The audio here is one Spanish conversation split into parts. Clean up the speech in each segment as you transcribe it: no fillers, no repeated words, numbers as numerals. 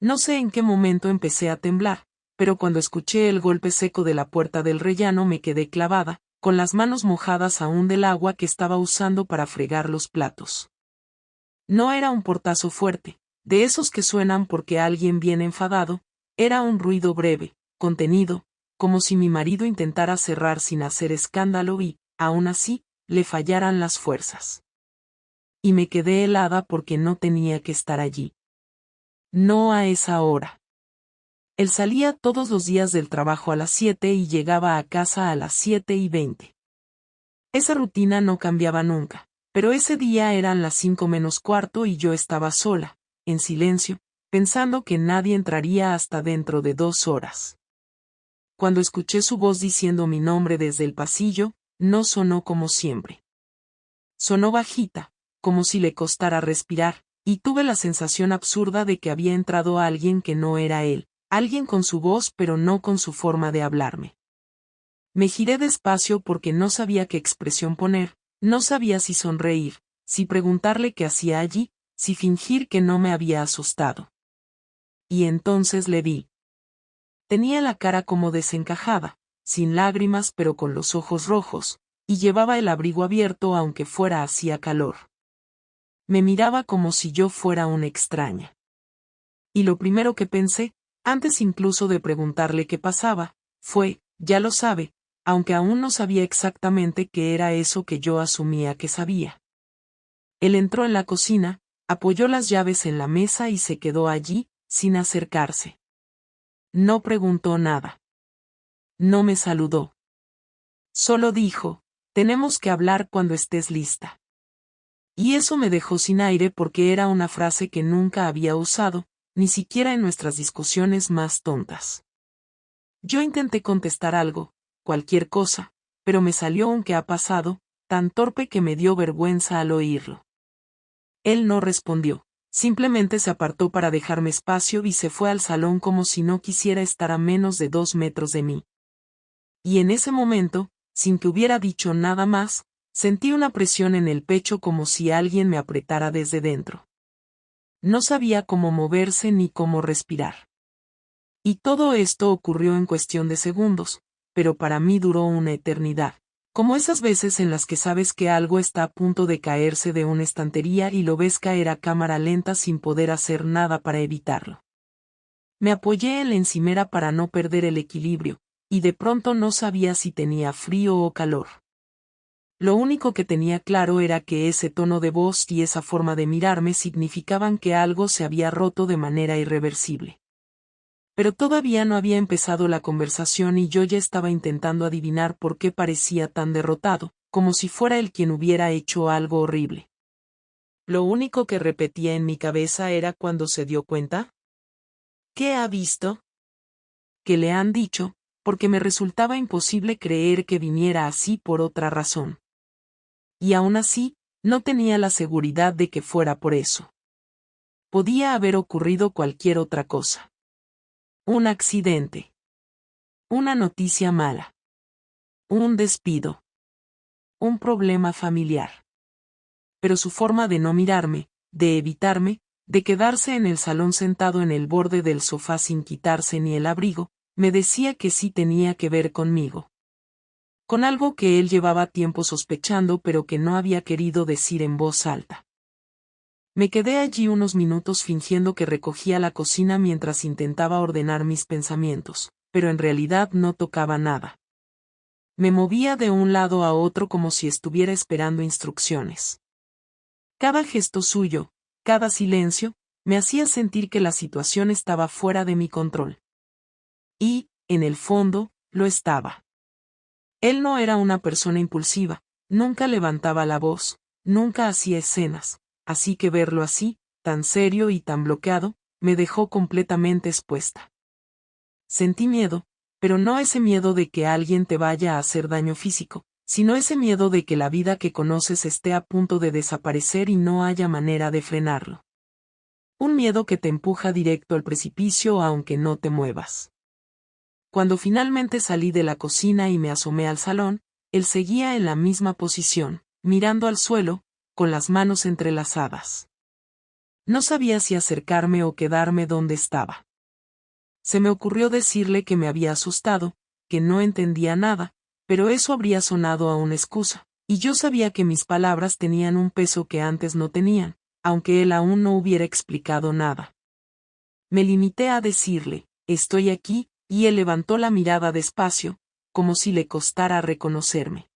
No sé en qué momento empecé a temblar, pero cuando escuché el golpe seco de la puerta del rellano me quedé clavada, con las manos mojadas aún del agua que estaba usando para fregar los platos. No era un portazo fuerte, de esos que suenan porque alguien viene enfadado, era un ruido breve, contenido, como si mi marido intentara cerrar sin hacer escándalo y, aún así, le fallaran las fuerzas. Y me quedé helada porque no tenía que estar allí. No a esa hora. Él salía todos los días del trabajo a las 7 y llegaba a casa a las 7:20. Esa rutina no cambiaba nunca, pero ese día eran las 5 menos cuarto y yo estaba sola, en silencio, pensando que nadie entraría hasta dentro de 2 horas. Cuando escuché su voz diciendo mi nombre desde el pasillo, no sonó como siempre. Sonó bajita, como si le costara respirar, y tuve la sensación absurda de que había entrado alguien que no era él, alguien con su voz pero no con su forma de hablarme. Me giré despacio porque no sabía qué expresión poner, no sabía si sonreír, si preguntarle qué hacía allí, si fingir que no me había asustado. Y entonces le vi. Tenía la cara como desencajada, sin lágrimas pero con los ojos rojos, y llevaba el abrigo abierto aunque fuera hacía calor. Me miraba como si yo fuera una extraña. Y lo primero que pensé, antes incluso de preguntarle qué pasaba, fue, ya lo sabe, aunque aún no sabía exactamente qué era eso que yo asumía que sabía. Él entró en la cocina, apoyó las llaves en la mesa y se quedó allí, sin acercarse. No preguntó nada. No me saludó. Solo dijo, tenemos que hablar cuando estés lista. Y eso me dejó sin aire porque era una frase que nunca había usado, ni siquiera en nuestras discusiones más tontas. Yo intenté contestar algo, cualquier cosa, pero me salió un "¿qué ha pasado?", tan torpe que me dio vergüenza al oírlo. Él no respondió, simplemente se apartó para dejarme espacio y se fue al salón como si no quisiera estar a menos de 2 metros de mí. Y en ese momento, sin que hubiera dicho nada más, sentí una presión en el pecho como si alguien me apretara desde dentro. No sabía cómo moverse ni cómo respirar. Y todo esto ocurrió en cuestión de segundos, pero para mí duró una eternidad, como esas veces en las que sabes que algo está a punto de caerse de una estantería y lo ves caer a cámara lenta sin poder hacer nada para evitarlo. Me apoyé en la encimera para no perder el equilibrio, y de pronto no sabía si tenía frío o calor. Lo único que tenía claro era que ese tono de voz y esa forma de mirarme significaban que algo se había roto de manera irreversible. Pero todavía no había empezado la conversación y yo ya estaba intentando adivinar por qué parecía tan derrotado, como si fuera él quien hubiera hecho algo horrible. Lo único que repetía en mi cabeza era cuando se dio cuenta. ¿Qué ha visto? ¿Qué le han dicho? Porque me resultaba imposible creer que viniera así por otra razón. Y aún así, no tenía la seguridad de que fuera por eso. Podía haber ocurrido cualquier otra cosa. Un accidente. Una noticia mala. Un despido. Un problema familiar. Pero su forma de no mirarme, de evitarme, de quedarse en el salón sentado en el borde del sofá sin quitarse ni el abrigo, me decía que sí tenía que ver conmigo. Con algo que él llevaba tiempo sospechando pero que no había querido decir en voz alta. Me quedé allí unos minutos fingiendo que recogía la cocina mientras intentaba ordenar mis pensamientos, pero en realidad no tocaba nada. Me movía de un lado a otro como si estuviera esperando instrucciones. Cada gesto suyo, cada silencio, me hacía sentir que la situación estaba fuera de mi control. Y, en el fondo, lo estaba. Él no era una persona impulsiva, nunca levantaba la voz, nunca hacía escenas, así que verlo así, tan serio y tan bloqueado, me dejó completamente expuesta. Sentí miedo, pero no ese miedo de que alguien te vaya a hacer daño físico, sino ese miedo de que la vida que conoces esté a punto de desaparecer y no haya manera de frenarlo. Un miedo que te empuja directo al precipicio aunque no te muevas. Cuando finalmente salí de la cocina y me asomé al salón, él seguía en la misma posición, mirando al suelo, con las manos entrelazadas. No sabía si acercarme o quedarme donde estaba. Se me ocurrió decirle que me había asustado, que no entendía nada, pero eso habría sonado a una excusa, y yo sabía que mis palabras tenían un peso que antes no tenían, aunque él aún no hubiera explicado nada. Me limité a decirle, estoy aquí, y él levantó la mirada despacio, como si le costara reconocerme.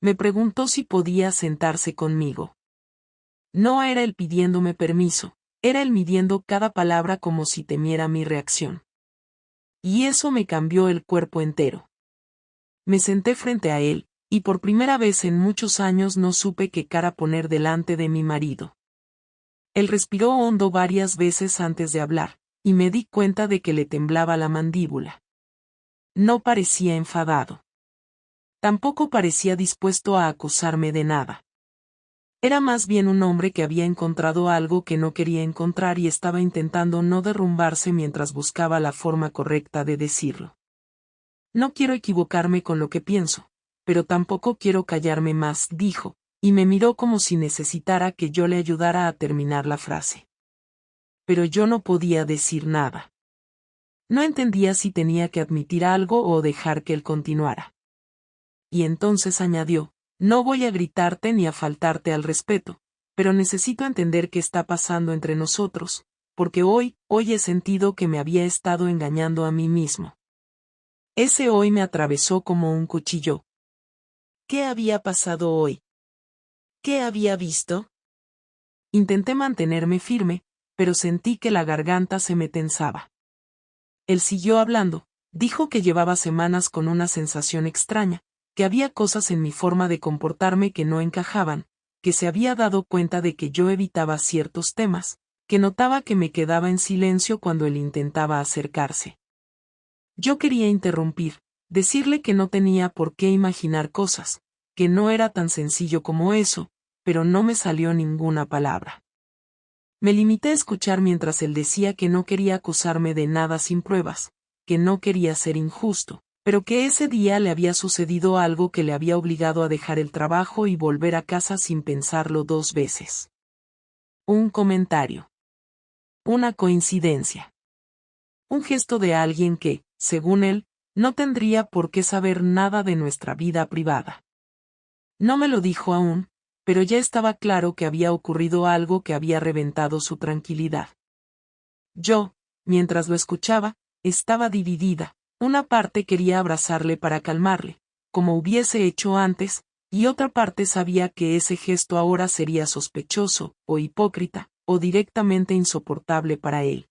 Me preguntó si podía sentarse conmigo. No era él pidiéndome permiso, era él midiendo cada palabra como si temiera mi reacción. Y eso me cambió el cuerpo entero. Me senté frente a él, y por primera vez en muchos años no supe qué cara poner delante de mi marido. Él respiró hondo varias veces antes de hablar, y me di cuenta de que le temblaba la mandíbula. No parecía enfadado. Tampoco parecía dispuesto a acusarme de nada. Era más bien un hombre que había encontrado algo que no quería encontrar y estaba intentando no derrumbarse mientras buscaba la forma correcta de decirlo. No quiero equivocarme con lo que pienso, pero tampoco quiero callarme más, dijo, y me miró como si necesitara que yo le ayudara a terminar la frase. Pero yo no podía decir nada. No entendía si tenía que admitir algo o dejar que él continuara. Y entonces añadió, no voy a gritarte ni a faltarte al respeto, pero necesito entender qué está pasando entre nosotros, porque hoy he sentido que me había estado engañando a mí mismo. Ese hoy me atravesó como un cuchillo. ¿Qué había pasado hoy? ¿Qué había visto? Intenté mantenerme firme, pero sentí que la garganta se me tensaba. Él siguió hablando, dijo que llevaba semanas con una sensación extraña, que había cosas en mi forma de comportarme que no encajaban, que se había dado cuenta de que yo evitaba ciertos temas, que notaba que me quedaba en silencio cuando él intentaba acercarse. Yo quería interrumpir, decirle que no tenía por qué imaginar cosas, que no era tan sencillo como eso, pero no me salió ninguna palabra. Me limité a escuchar mientras él decía que no quería acusarme de nada sin pruebas, que no quería ser injusto, pero que ese día le había sucedido algo que le había obligado a dejar el trabajo y volver a casa sin pensarlo 2 veces. Un comentario. Una coincidencia. Un gesto de alguien que, según él, no tendría por qué saber nada de nuestra vida privada. No me lo dijo aún, pero ya estaba claro que había ocurrido algo que había reventado su tranquilidad. Yo, mientras lo escuchaba, estaba dividida. Una parte quería abrazarle para calmarle, como hubiese hecho antes, y otra parte sabía que ese gesto ahora sería sospechoso, o hipócrita, o directamente insoportable para él.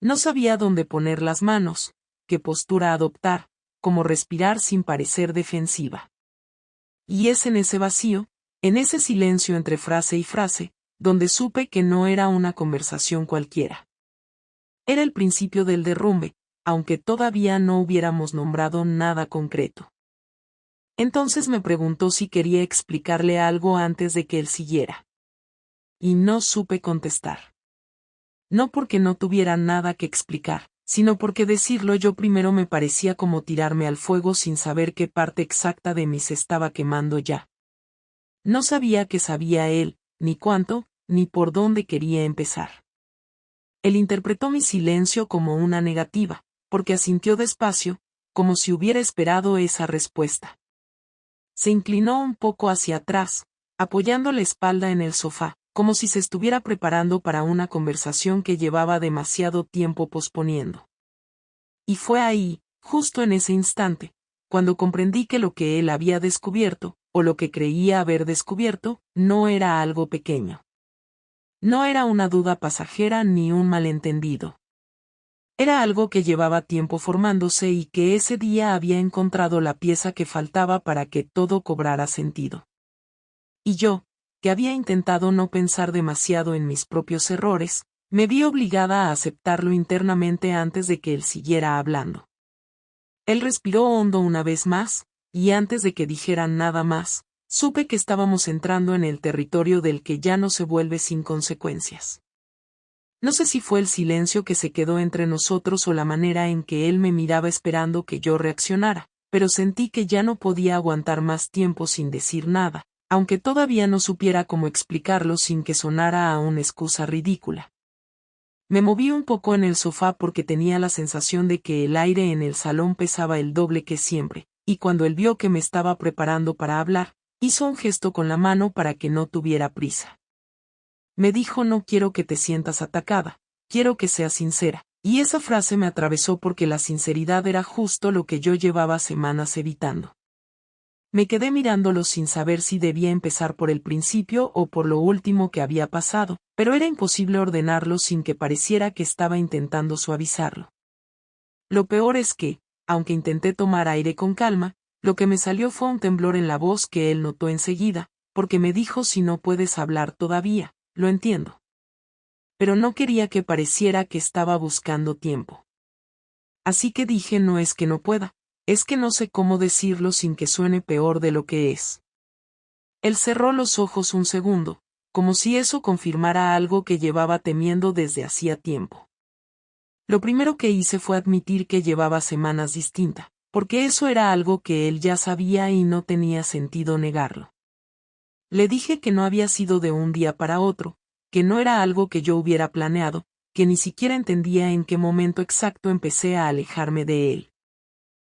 No sabía dónde poner las manos, qué postura adoptar, cómo respirar sin parecer defensiva. Y es en ese vacío, en ese silencio entre frase y frase, donde supe que no era una conversación cualquiera. Era el principio del derrumbe, aunque todavía no hubiéramos nombrado nada concreto. Entonces me preguntó si quería explicarle algo antes de que él siguiera. Y no supe contestar. No porque no tuviera nada que explicar, sino porque decirlo yo primero me parecía como tirarme al fuego sin saber qué parte exacta de mí se estaba quemando ya. No sabía qué sabía él, ni cuánto, ni por dónde quería empezar. Él interpretó mi silencio como una negativa, porque asintió despacio, como si hubiera esperado esa respuesta. Se inclinó un poco hacia atrás, apoyando la espalda en el sofá, como si se estuviera preparando para una conversación que llevaba demasiado tiempo posponiendo. Y fue ahí, justo en ese instante, cuando comprendí que lo que él había descubierto, o lo que creía haber descubierto, no era algo pequeño. No era una duda pasajera ni un malentendido. Era algo que llevaba tiempo formándose y que ese día había encontrado la pieza que faltaba para que todo cobrara sentido. Y yo, que había intentado no pensar demasiado en mis propios errores, me vi obligada a aceptarlo internamente antes de que él siguiera hablando. Él respiró hondo una vez más, y antes de que dijera nada más, supe que estábamos entrando en el territorio del que ya no se vuelve sin consecuencias. No sé si fue el silencio que se quedó entre nosotros o la manera en que él me miraba esperando que yo reaccionara, pero sentí que ya no podía aguantar más tiempo sin decir nada, aunque todavía no supiera cómo explicarlo sin que sonara a una excusa ridícula. Me moví un poco en el sofá porque tenía la sensación de que el aire en el salón pesaba el doble que siempre, y cuando él vio que me estaba preparando para hablar, hizo un gesto con la mano para que no tuviera prisa. Me dijo: no quiero que te sientas atacada, quiero que seas sincera, y esa frase me atravesó porque la sinceridad era justo lo que yo llevaba semanas evitando. Me quedé mirándolo sin saber si debía empezar por el principio o por lo último que había pasado, pero era imposible ordenarlo sin que pareciera que estaba intentando suavizarlo. Lo peor es que, aunque intenté tomar aire con calma, lo que me salió fue un temblor en la voz que él notó enseguida, porque me dijo: si no puedes hablar todavía, lo entiendo. Pero no quería que pareciera que estaba buscando tiempo. Así que dije: no es que no pueda, es que no sé cómo decirlo sin que suene peor de lo que es. Él cerró los ojos un segundo, como si eso confirmara algo que llevaba temiendo desde hacía tiempo. Lo primero que hice fue admitir que llevaba semanas distinta, porque eso era algo que él ya sabía y no tenía sentido negarlo. Le dije que no había sido de un día para otro, que no era algo que yo hubiera planeado, que ni siquiera entendía en qué momento exacto empecé a alejarme de él.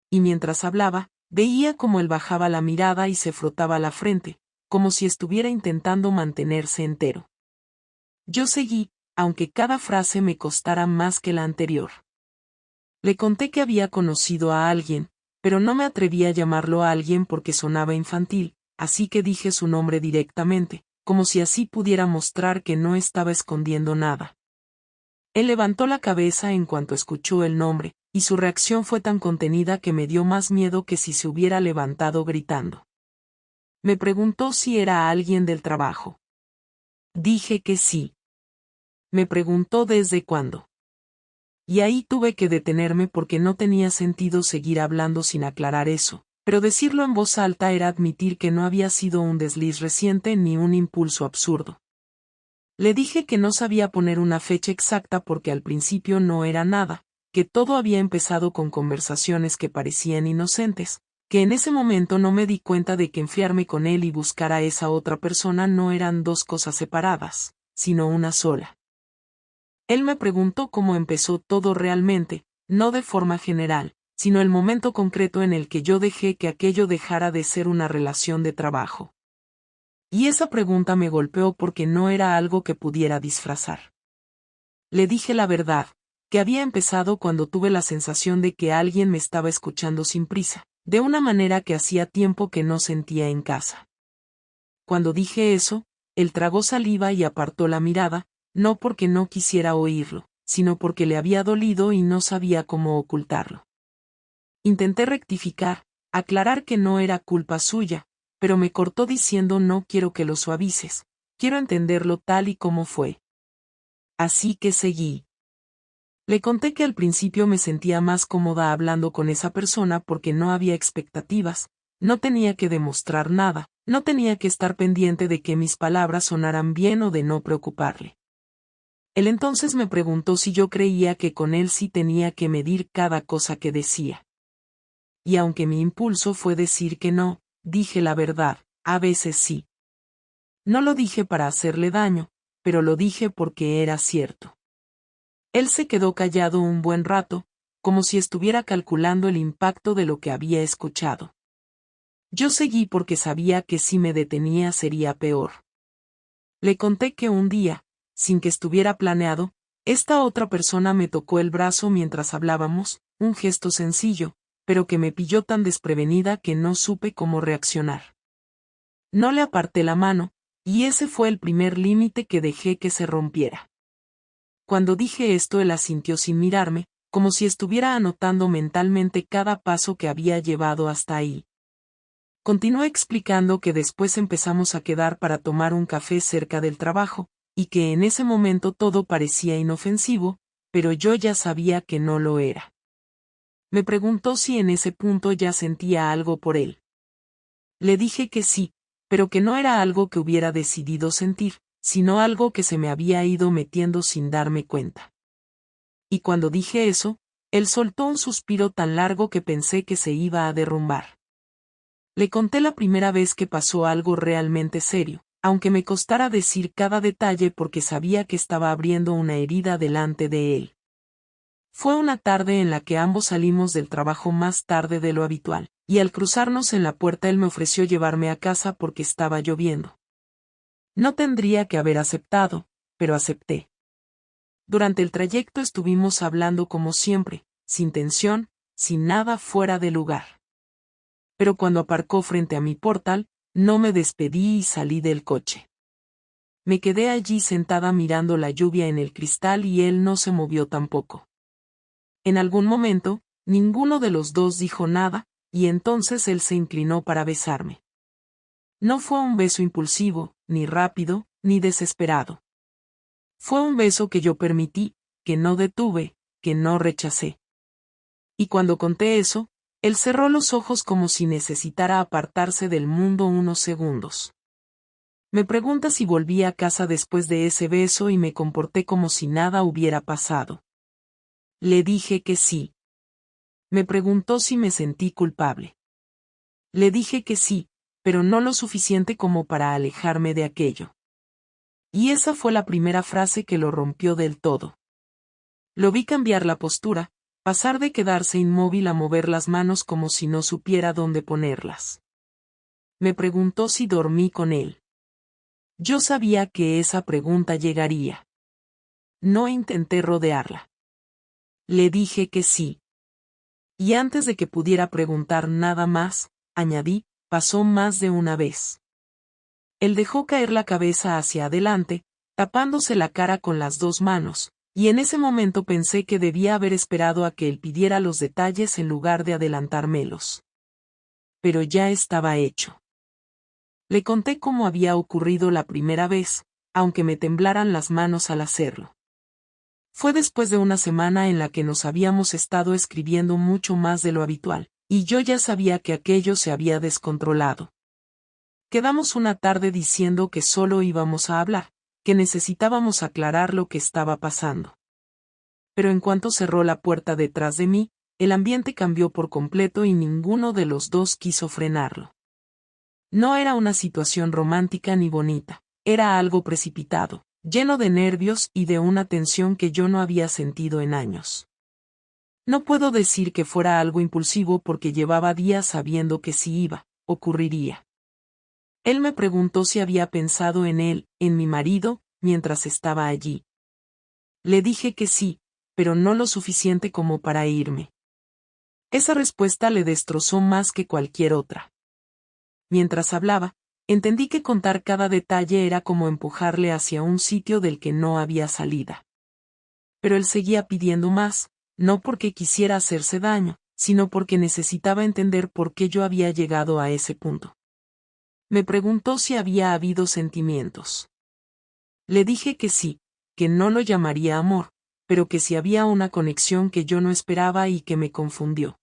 Y mientras hablaba, veía cómo él bajaba la mirada y se frotaba la frente, como si estuviera intentando mantenerse entero. Yo seguí, aunque cada frase me costara más que la anterior. Le conté que había conocido a alguien, pero no me atreví a llamarlo a alguien porque sonaba infantil, así que dije su nombre directamente, como si así pudiera mostrar que no estaba escondiendo nada. Él levantó la cabeza en cuanto escuchó el nombre, y su reacción fue tan contenida que me dio más miedo que si se hubiera levantado gritando. Me preguntó si era alguien del trabajo. Dije que sí. Me preguntó desde cuándo. Y ahí tuve que detenerme porque no tenía sentido seguir hablando sin aclarar eso, pero decirlo en voz alta era admitir que no había sido un desliz reciente ni un impulso absurdo. Le dije que no sabía poner una fecha exacta porque al principio no era nada, que todo había empezado con conversaciones que parecían inocentes, que en ese momento no me di cuenta de que enfiarme con él y buscar a esa otra persona no eran dos cosas separadas, sino una sola. Él me preguntó cómo empezó todo realmente, no de forma general, sino el momento concreto en el que yo dejé que aquello dejara de ser una relación de trabajo. Y esa pregunta me golpeó porque no era algo que pudiera disfrazar. Le dije la verdad, que había empezado cuando tuve la sensación de que alguien me estaba escuchando sin prisa, de una manera que hacía tiempo que no sentía en casa. Cuando dije eso, él tragó saliva y apartó la mirada, no porque no quisiera oírlo, sino porque le había dolido y no sabía cómo ocultarlo. Intenté rectificar, aclarar que no era culpa suya, pero me cortó diciendo: no quiero que lo suavices, quiero entenderlo tal y como fue. Así que seguí. Le conté que al principio me sentía más cómoda hablando con esa persona porque no había expectativas, no tenía que demostrar nada, no tenía que estar pendiente de que mis palabras sonaran bien o de no preocuparle. Él entonces me preguntó si yo creía que con él sí tenía que medir cada cosa que decía. Y aunque mi impulso fue decir que no, dije la verdad: a veces sí. No lo dije para hacerle daño, pero lo dije porque era cierto. Él se quedó callado un buen rato, como si estuviera calculando el impacto de lo que había escuchado. Yo seguí porque sabía que si me detenía sería peor. Le conté que un día, sin que estuviera planeado, esta otra persona me tocó el brazo mientras hablábamos, un gesto sencillo, pero que me pilló tan desprevenida que no supe cómo reaccionar. No le aparté la mano, y ese fue el primer límite que dejé que se rompiera. Cuando dije esto, él asintió sin mirarme, como si estuviera anotando mentalmente cada paso que había llevado hasta ahí. Continué explicando que después empezamos a quedar para tomar un café cerca del trabajo, y que en ese momento todo parecía inofensivo, pero yo ya sabía que no lo era. Me preguntó si en ese punto ya sentía algo por él. Le dije que sí, pero que no era algo que hubiera decidido sentir, sino algo que se me había ido metiendo sin darme cuenta. Y cuando dije eso, él soltó un suspiro tan largo que pensé que se iba a derrumbar. Le conté la primera vez que pasó algo realmente serio, aunque me costara decir cada detalle porque sabía que estaba abriendo una herida delante de él. Fue una tarde en la que ambos salimos del trabajo más tarde de lo habitual, y al cruzarnos en la puerta él me ofreció llevarme a casa porque estaba lloviendo. No tendría que haber aceptado, pero acepté. Durante el trayecto estuvimos hablando como siempre, sin tensión, sin nada fuera de lugar. Pero cuando aparcó frente a mi portal, no me despedí y salí del coche. Me quedé allí sentada mirando la lluvia en el cristal y él no se movió tampoco. En algún momento, ninguno de los dos dijo nada, y entonces él se inclinó para besarme. No fue un beso impulsivo, ni rápido, ni desesperado. Fue un beso que yo permití, que no detuve, que no rechacé. Y cuando conté eso, él cerró los ojos como si necesitara apartarse del mundo unos segundos. Me pregunta si volví a casa después de ese beso y me comporté como si nada hubiera pasado. Le dije que sí. Me preguntó si me sentí culpable. Le dije que sí, pero no lo suficiente como para alejarme de aquello. Y esa fue la primera frase que lo rompió del todo. Lo vi cambiar la postura, pasar de quedarse inmóvil a mover las manos como si no supiera dónde ponerlas. Me preguntó si dormí con él. Yo sabía que esa pregunta llegaría. No intenté rodearla. Le dije que sí. Y antes de que pudiera preguntar nada más, añadí, pasó más de una vez. Él dejó caer la cabeza hacia adelante, tapándose la cara con las dos manos, y en ese momento pensé que debía haber esperado a que él pidiera los detalles en lugar de adelantármelos. Pero ya estaba hecho. Le conté cómo había ocurrido la primera vez, aunque me temblaran las manos al hacerlo. Fue después de una semana en la que nos habíamos estado escribiendo mucho más de lo habitual, y yo ya sabía que aquello se había descontrolado. Quedamos una tarde diciendo que solo íbamos a hablar, que necesitábamos aclarar lo que estaba pasando. Pero en cuanto cerró la puerta detrás de mí, el ambiente cambió por completo y ninguno de los dos quiso frenarlo. No era una situación romántica ni bonita, era algo precipitado, lleno de nervios y de una tensión que yo no había sentido en años. No puedo decir que fuera algo impulsivo porque llevaba días sabiendo que si ocurriría. Él me preguntó si había pensado en él, en mi marido, mientras estaba allí. Le dije que sí, pero no lo suficiente como para irme. Esa respuesta le destrozó más que cualquier otra. Mientras hablaba, entendí que contar cada detalle era como empujarle hacia un sitio del que no había salida. Pero él seguía pidiendo más, no porque quisiera hacerse daño, sino porque necesitaba entender por qué yo había llegado a ese punto. Me preguntó si había habido sentimientos. Le dije que sí, que no lo llamaría amor, pero que si había una conexión que yo no esperaba y que me confundió.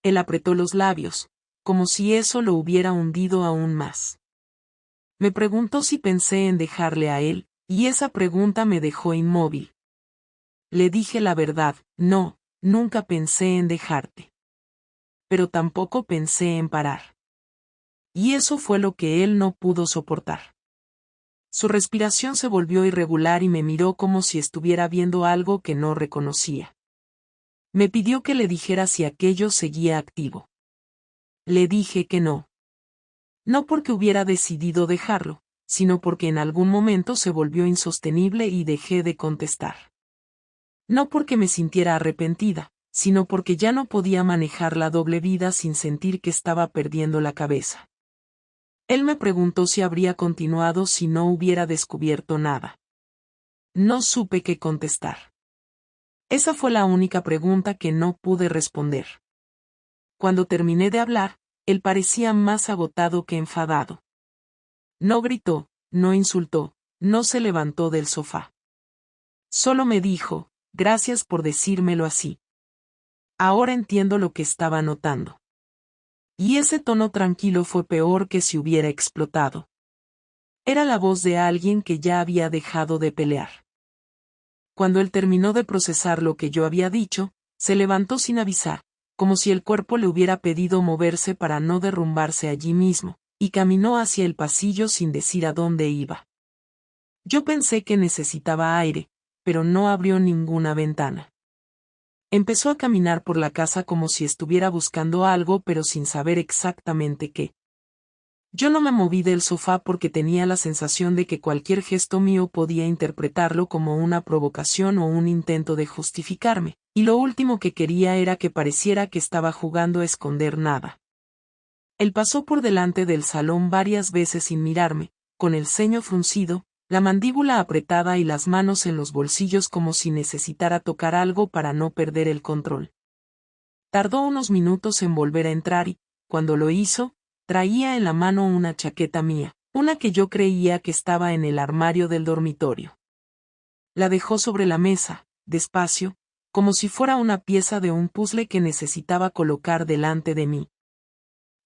Él apretó los labios, como si eso lo hubiera hundido aún más. Me preguntó si pensé en dejarle a él, y esa pregunta me dejó inmóvil. Le dije la verdad, no, nunca pensé en dejarte. Pero tampoco pensé en parar. Y eso fue lo que él no pudo soportar. Su respiración se volvió irregular y me miró como si estuviera viendo algo que no reconocía. Me pidió que le dijera si aquello seguía activo. Le dije que no. No porque hubiera decidido dejarlo, sino porque en algún momento se volvió insostenible y dejé de contestar. No porque me sintiera arrepentida, sino porque ya no podía manejar la doble vida sin sentir que estaba perdiendo la cabeza. Él me preguntó si habría continuado si no hubiera descubierto nada. No supe qué contestar. Esa fue la única pregunta que no pude responder. Cuando terminé de hablar, él parecía más agotado que enfadado. No gritó, no insultó, no se levantó del sofá. Solo me dijo, gracias por decírmelo así. Ahora entiendo lo que estaba notando. Y ese tono tranquilo fue peor que si hubiera explotado. Era la voz de alguien que ya había dejado de pelear. Cuando él terminó de procesar lo que yo había dicho, se levantó sin avisar, como si el cuerpo le hubiera pedido moverse para no derrumbarse allí mismo, y caminó hacia el pasillo sin decir a dónde iba. Yo pensé que necesitaba aire, pero no abrió ninguna ventana. Empezó a caminar por la casa como si estuviera buscando algo pero sin saber exactamente qué. Yo no me moví del sofá porque tenía la sensación de que cualquier gesto mío podía interpretarlo como una provocación o un intento de justificarme, y lo último que quería era que pareciera que estaba jugando a esconder nada. Él pasó por delante del salón varias veces sin mirarme, con el ceño fruncido, la mandíbula apretada y las manos en los bolsillos como si necesitara tocar algo para no perder el control. Tardó unos minutos en volver a entrar y, cuando lo hizo, traía en la mano una chaqueta mía, una que yo creía que estaba en el armario del dormitorio. La dejó sobre la mesa, despacio, como si fuera una pieza de un puzzle que necesitaba colocar delante de mí.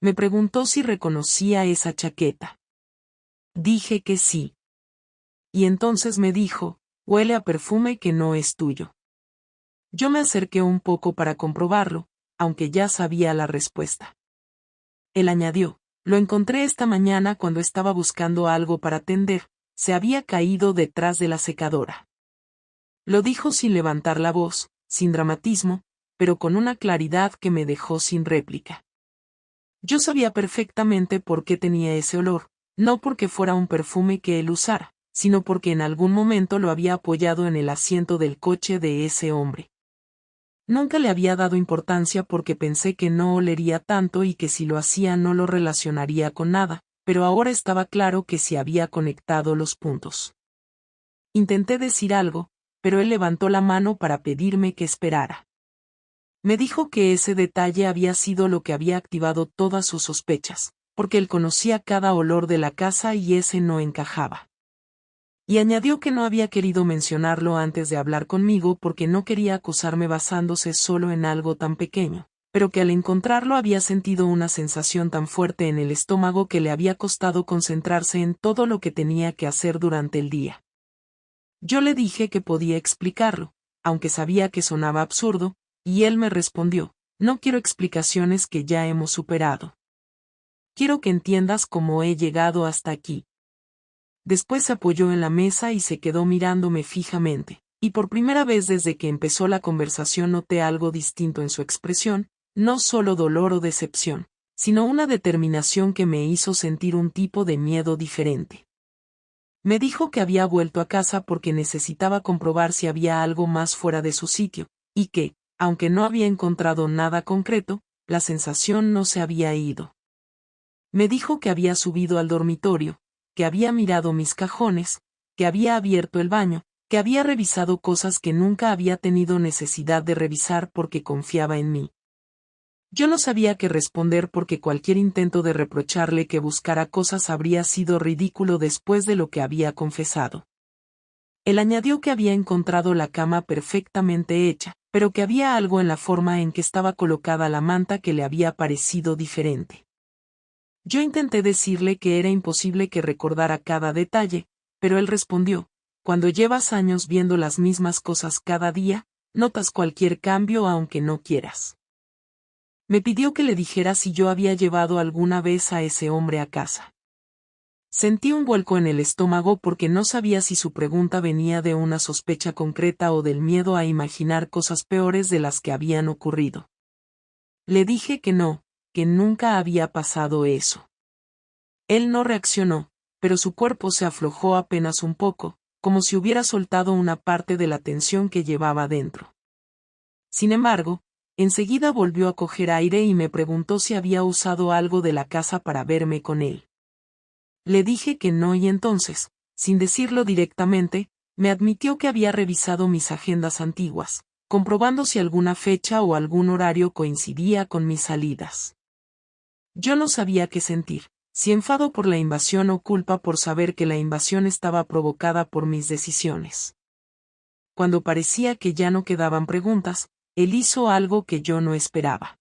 Me preguntó si reconocía esa chaqueta. Dije que sí. Y entonces me dijo, huele a perfume que no es tuyo. Yo me acerqué un poco para comprobarlo, aunque ya sabía la respuesta. Él añadió, lo encontré esta mañana cuando estaba buscando algo para tender, se había caído detrás de la secadora. Lo dijo sin levantar la voz, sin dramatismo, pero con una claridad que me dejó sin réplica. Yo sabía perfectamente por qué tenía ese olor, no porque fuera un perfume que él usara, sino porque en algún momento lo había apoyado en el asiento del coche de ese hombre. Nunca le había dado importancia porque pensé que no olería tanto y que si lo hacía no lo relacionaría con nada, pero ahora estaba claro que sí había conectado los puntos. Intenté decir algo, pero él levantó la mano para pedirme que esperara. Me dijo que ese detalle había sido lo que había activado todas sus sospechas, porque él conocía cada olor de la casa y ese no encajaba. Y añadió que no había querido mencionarlo antes de hablar conmigo porque no quería acusarme basándose solo en algo tan pequeño, pero que al encontrarlo había sentido una sensación tan fuerte en el estómago que le había costado concentrarse en todo lo que tenía que hacer durante el día. Yo le dije que podía explicarlo, aunque sabía que sonaba absurdo, y él me respondió, no quiero explicaciones que ya hemos superado. Quiero que entiendas cómo he llegado hasta aquí. Después se apoyó en la mesa y se quedó mirándome fijamente, y por primera vez desde que empezó la conversación noté algo distinto en su expresión, no solo dolor o decepción, sino una determinación que me hizo sentir un tipo de miedo diferente. Me dijo que había vuelto a casa porque necesitaba comprobar si había algo más fuera de su sitio, y que, aunque no había encontrado nada concreto, la sensación no se había ido. Me dijo que había subido al dormitorio, que había mirado mis cajones, que había abierto el baño, que había revisado cosas que nunca había tenido necesidad de revisar porque confiaba en mí. Yo no sabía qué responder porque cualquier intento de reprocharle que buscara cosas habría sido ridículo después de lo que había confesado. Él añadió que había encontrado la cama perfectamente hecha, pero que había algo en la forma en que estaba colocada la manta que le había parecido diferente. Yo intenté decirle que era imposible que recordara cada detalle, pero él respondió, cuando llevas años viendo las mismas cosas cada día, notas cualquier cambio aunque no quieras. Me pidió que le dijera si yo había llevado alguna vez a ese hombre a casa. Sentí un vuelco en el estómago porque no sabía si su pregunta venía de una sospecha concreta o del miedo a imaginar cosas peores de las que habían ocurrido. Le dije que no, que nunca había pasado eso. Él no reaccionó, pero su cuerpo se aflojó apenas un poco, como si hubiera soltado una parte de la tensión que llevaba dentro. Sin embargo, enseguida volvió a coger aire y me preguntó si había usado algo de la casa para verme con él. Le dije que no y entonces, sin decirlo directamente, me admitió que había revisado mis agendas antiguas, comprobando si alguna fecha o algún horario coincidía con mis salidas. Yo no sabía qué sentir, si enfado por la invasión o culpa por saber que la invasión estaba provocada por mis decisiones. Cuando parecía que ya no quedaban preguntas, él hizo algo que yo no esperaba.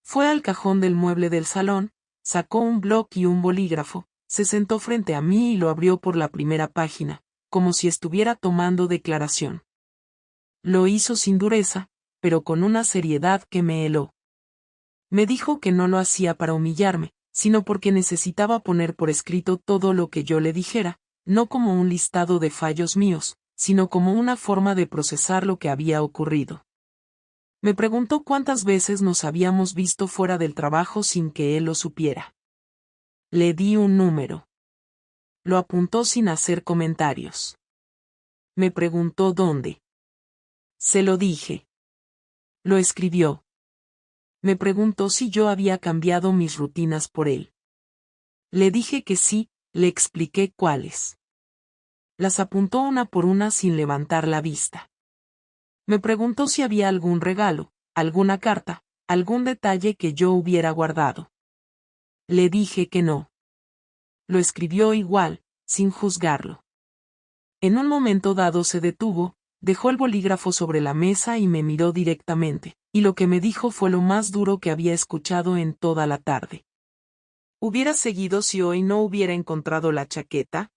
Fue al cajón del mueble del salón, sacó un bloc y un bolígrafo, se sentó frente a mí y lo abrió por la primera página, como si estuviera tomando declaración. Lo hizo sin dureza, pero con una seriedad que me heló. Me dijo que no lo hacía para humillarme, sino porque necesitaba poner por escrito todo lo que yo le dijera, no como un listado de fallos míos, sino como una forma de procesar lo que había ocurrido. Me preguntó cuántas veces nos habíamos visto fuera del trabajo sin que él lo supiera. Le di un número. Lo apuntó sin hacer comentarios. Me preguntó dónde. Se lo dije. Lo escribió. Me preguntó si yo había cambiado mis rutinas por él. Le dije que sí, le expliqué cuáles. Las apuntó una por una sin levantar la vista. Me preguntó si había algún regalo, alguna carta, algún detalle que yo hubiera guardado. Le dije que no. Lo escribió igual, sin juzgarlo. En un momento dado se detuvo, dejó el bolígrafo sobre la mesa y me miró directamente, y lo que me dijo fue lo más duro que había escuchado en toda la tarde. ¿Hubieras seguido si hoy no hubiera encontrado la chaqueta?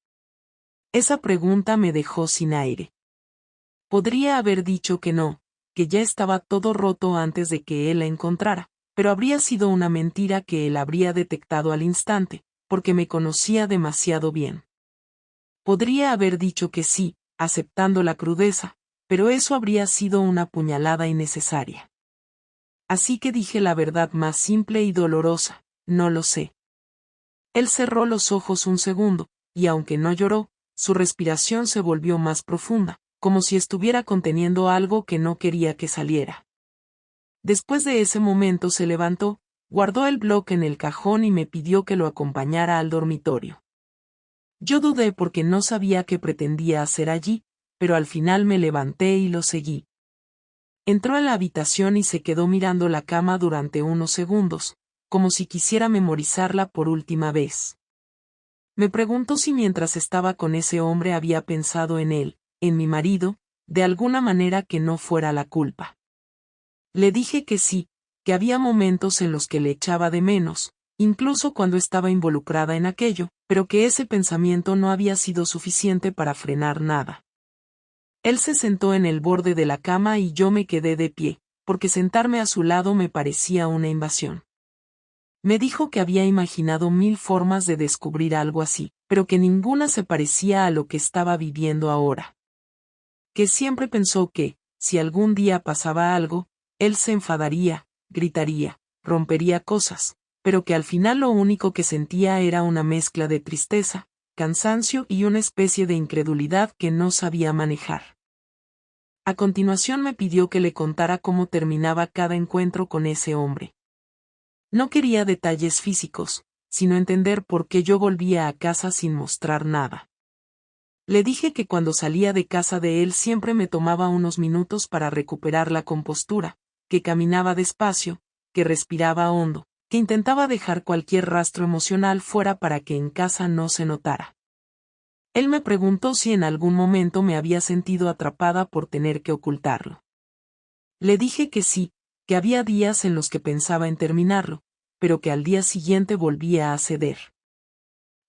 Esa pregunta me dejó sin aire. Podría haber dicho que no, que ya estaba todo roto antes de que él la encontrara, pero habría sido una mentira que él habría detectado al instante, porque me conocía demasiado bien. Podría haber dicho que sí, aceptando la crudeza, pero eso habría sido una puñalada innecesaria. Así que dije la verdad más simple y dolorosa, no lo sé. Él cerró los ojos un segundo, y aunque no lloró, su respiración se volvió más profunda, como si estuviera conteniendo algo que no quería que saliera. Después de ese momento se levantó, guardó el bloque en el cajón y me pidió que lo acompañara al dormitorio. Yo dudé porque no sabía qué pretendía hacer allí, pero al final me levanté y lo seguí. Entró en la habitación y se quedó mirando la cama durante unos segundos, como si quisiera memorizarla por última vez. Me preguntó si mientras estaba con ese hombre había pensado en él, en mi marido, de alguna manera que no fuera la culpa. Le dije que sí, que había momentos en los que le echaba de menos, incluso cuando estaba involucrada en aquello, pero que ese pensamiento no había sido suficiente para frenar nada. Él se sentó en el borde de la cama y yo me quedé de pie, porque sentarme a su lado me parecía una invasión. Me dijo que había imaginado 1000 formas de descubrir algo así, pero que ninguna se parecía a lo que estaba viviendo ahora. Que siempre pensó que, si algún día pasaba algo, él se enfadaría, gritaría, rompería cosas, pero que al final lo único que sentía era una mezcla de tristeza, cansancio y una especie de incredulidad que no sabía manejar. A continuación me pidió que le contara cómo terminaba cada encuentro con ese hombre. No quería detalles físicos, sino entender por qué yo volvía a casa sin mostrar nada. Le dije que cuando salía de casa de él siempre me tomaba unos minutos para recuperar la compostura, que caminaba despacio, que respiraba hondo, que intentaba dejar cualquier rastro emocional fuera para que en casa no se notara. Él me preguntó si en algún momento me había sentido atrapada por tener que ocultarlo. Le dije que sí, que había días en los que pensaba en terminarlo, pero que al día siguiente volvía a ceder.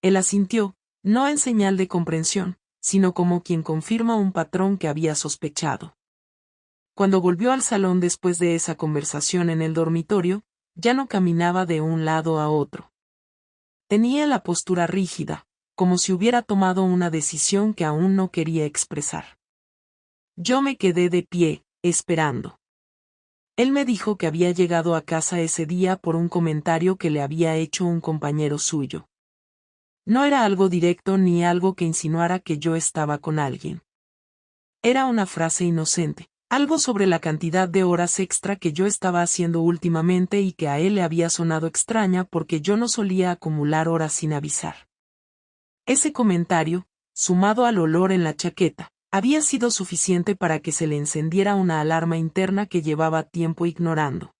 Él asintió, no en señal de comprensión, sino como quien confirma un patrón que había sospechado. Cuando volvió al salón después de esa conversación en el dormitorio, ya no caminaba de un lado a otro. Tenía la postura rígida, como si hubiera tomado una decisión que aún no quería expresar. Yo me quedé de pie, esperando. Él me dijo que había llegado a casa ese día por un comentario que le había hecho un compañero suyo. No era algo directo ni algo que insinuara que yo estaba con alguien. Era una frase inocente, algo sobre la cantidad de horas extra que yo estaba haciendo últimamente y que a él le había sonado extraña porque yo no solía acumular horas sin avisar. Ese comentario, sumado al olor en la chaqueta, había sido suficiente para que se le encendiera una alarma interna que llevaba tiempo ignorando.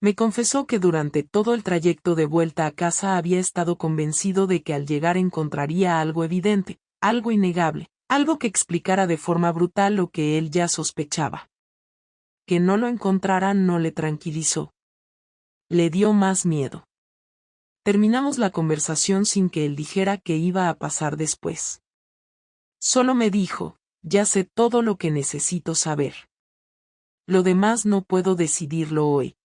Me confesó que durante todo el trayecto de vuelta a casa había estado convencido de que al llegar encontraría algo evidente, algo innegable, algo que explicara de forma brutal lo que él ya sospechaba. Que no lo encontrara no le tranquilizó. Le dio más miedo. Terminamos la conversación sin que él dijera qué iba a pasar después. Solo me dijo, ya sé todo lo que necesito saber. lo demás no puedo decidirlo hoy.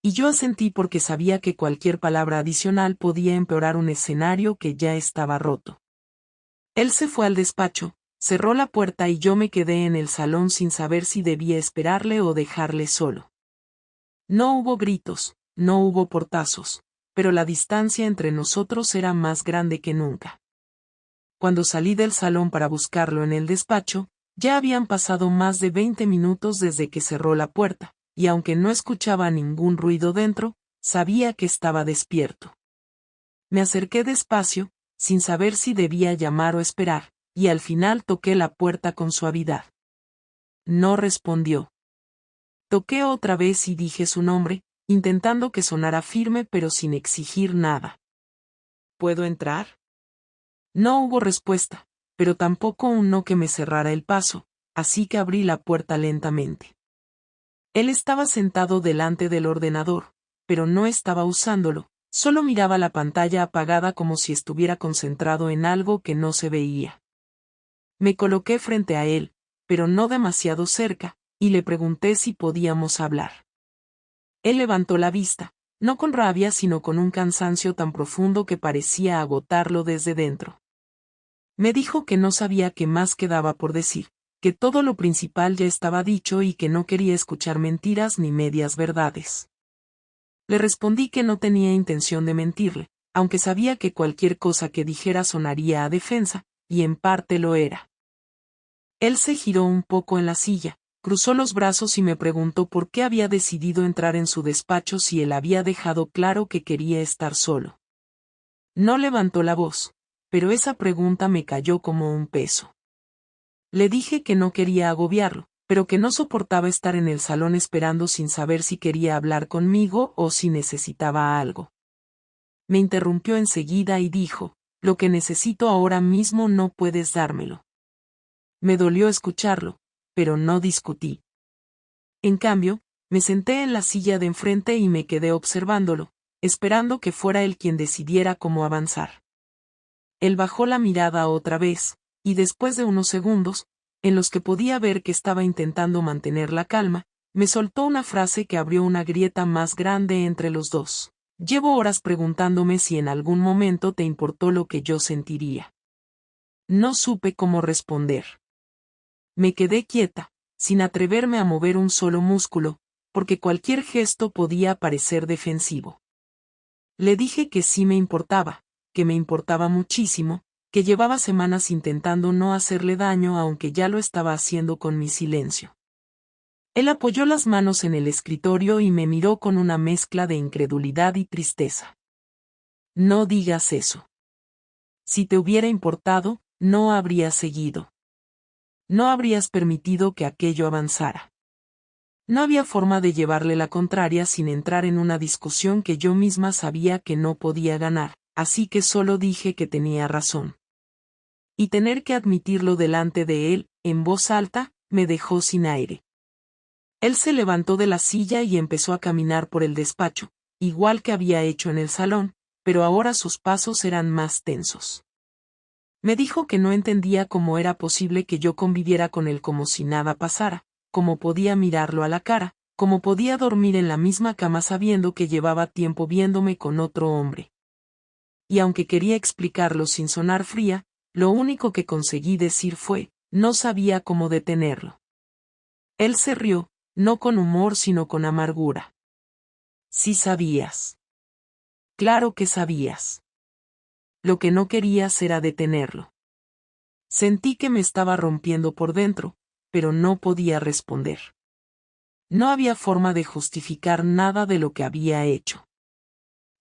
Y yo asentí porque sabía que cualquier palabra adicional podía empeorar un escenario que ya estaba roto. Él se fue al despacho, cerró la puerta y yo me quedé en el salón sin saber si debía esperarle o dejarle solo. No hubo gritos, no hubo portazos, pero la distancia entre nosotros era más grande que nunca. Cuando salí del salón para buscarlo en el despacho, ya habían pasado más de 20 minutos desde que cerró la puerta, y aunque no escuchaba ningún ruido dentro, sabía que estaba despierto. Me acerqué despacio, sin saber si debía llamar o esperar, y al final toqué la puerta con suavidad. No respondió. Toqué otra vez y dije su nombre, intentando que sonara firme pero sin exigir nada. ¿Puedo entrar? No hubo respuesta, pero tampoco un no que me cerrara el paso, así que abrí la puerta lentamente. Él estaba sentado delante del ordenador, pero no estaba usándolo, solo miraba la pantalla apagada como si estuviera concentrado en algo que no se veía. Me coloqué frente a él, pero no demasiado cerca, y le pregunté si podíamos hablar. Él levantó la vista, no con rabia sino con un cansancio tan profundo que parecía agotarlo desde dentro. Me dijo que no sabía qué más quedaba por decir, que todo lo principal ya estaba dicho y que no quería escuchar mentiras ni medias verdades. Le respondí que no tenía intención de mentirle, aunque sabía que cualquier cosa que dijera sonaría a defensa, y en parte lo era. Él se giró un poco en la silla, cruzó los brazos y me preguntó por qué había decidido entrar en su despacho si él había dejado claro que quería estar solo. No levantó la voz, pero esa pregunta me cayó como un peso. Le dije que no quería agobiarlo, pero que no soportaba estar en el salón esperando sin saber si quería hablar conmigo o si necesitaba algo. Me interrumpió enseguida y dijo, lo que necesito ahora mismo no puedes dármelo. Me dolió escucharlo, pero no discutí. En cambio, me senté en la silla de enfrente y me quedé observándolo, esperando que fuera él quien decidiera cómo avanzar. Él bajó la mirada otra vez, y después de unos segundos, en los que podía ver que estaba intentando mantener la calma, me soltó una frase que abrió una grieta más grande entre los dos. Llevo horas preguntándome si en algún momento te importó lo que yo sentiría. No supe cómo responder. Me quedé quieta, sin atreverme a mover un solo músculo, porque cualquier gesto podía parecer defensivo. Le dije que sí me importaba, que me importaba muchísimo, que llevaba semanas intentando no hacerle daño aunque ya lo estaba haciendo con mi silencio. Él apoyó las manos en el escritorio y me miró con una mezcla de incredulidad y tristeza. No digas eso. Si te hubiera importado, no habrías seguido. No habrías permitido que aquello avanzara. No había forma de llevarle la contraria sin entrar en una discusión que yo misma sabía que no podía ganar, así que solo dije que tenía razón. Y tener que admitirlo delante de él, en voz alta, me dejó sin aire. Él se levantó de la silla y empezó a caminar por el despacho, igual que había hecho en el salón, pero ahora sus pasos eran más tensos. Me dijo que no entendía cómo era posible que yo conviviera con él como si nada pasara, cómo podía mirarlo a la cara, cómo podía dormir en la misma cama sabiendo que llevaba tiempo viéndome con otro hombre. Y aunque quería explicarlo sin sonar fría, lo único que conseguí decir fue, no sabía cómo detenerlo. Él se rió, no con humor sino con amargura. Sí sabías. Claro que sabías. Lo que no querías era detenerlo. Sentí que me estaba rompiendo por dentro, pero no podía responder. No había forma de justificar nada de lo que había hecho.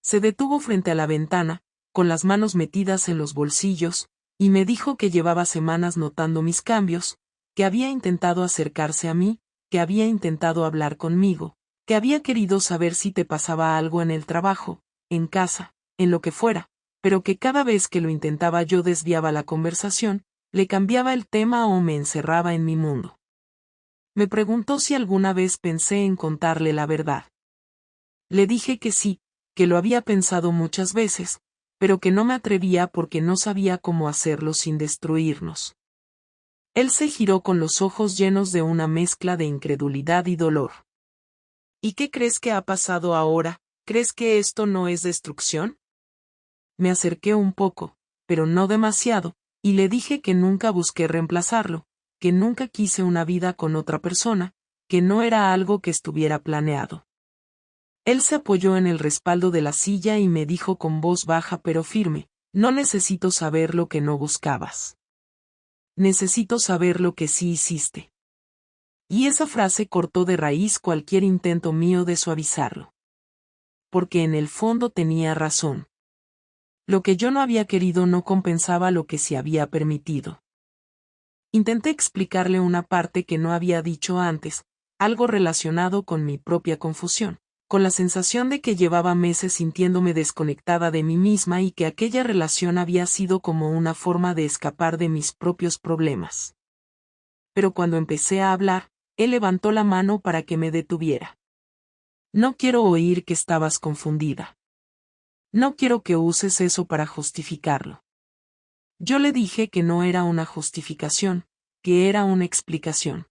Se detuvo frente a la ventana, con las manos metidas en los bolsillos, y me dijo que llevaba semanas notando mis cambios, que había intentado acercarse a mí, que había intentado hablar conmigo, que había querido saber si te pasaba algo en el trabajo, en casa, en lo que fuera, pero que cada vez que lo intentaba yo desviaba la conversación, le cambiaba el tema o me encerraba en mi mundo. Me preguntó si alguna vez pensé en contarle la verdad. Le dije que sí, que lo había pensado muchas veces, pero que no me atrevía porque no sabía cómo hacerlo sin destruirnos. Él se giró con los ojos llenos de una mezcla de incredulidad y dolor. ¿Y qué crees que ha pasado ahora? ¿Crees que esto no es destrucción? Me acerqué un poco, pero no demasiado, y le dije que nunca busqué reemplazarlo, que nunca quise una vida con otra persona, que no era algo que estuviera planeado. Él se apoyó en el respaldo de la silla y me dijo con voz baja pero firme, no necesito saber lo que no buscabas. Necesito saber lo que sí hiciste. Y esa frase cortó de raíz cualquier intento mío de suavizarlo. Porque en el fondo tenía razón. Lo que yo no había querido no compensaba lo que sí había permitido. Intenté explicarle una parte que no había dicho antes, algo relacionado con mi propia confusión, con la sensación de que llevaba meses sintiéndome desconectada de mí misma y que aquella relación había sido como una forma de escapar de mis propios problemas. Pero cuando empecé a hablar, él levantó la mano para que me detuviera. No quiero oír que estabas confundida. No quiero que uses eso para justificarlo. Yo le dije que no era una justificación, que era una explicación.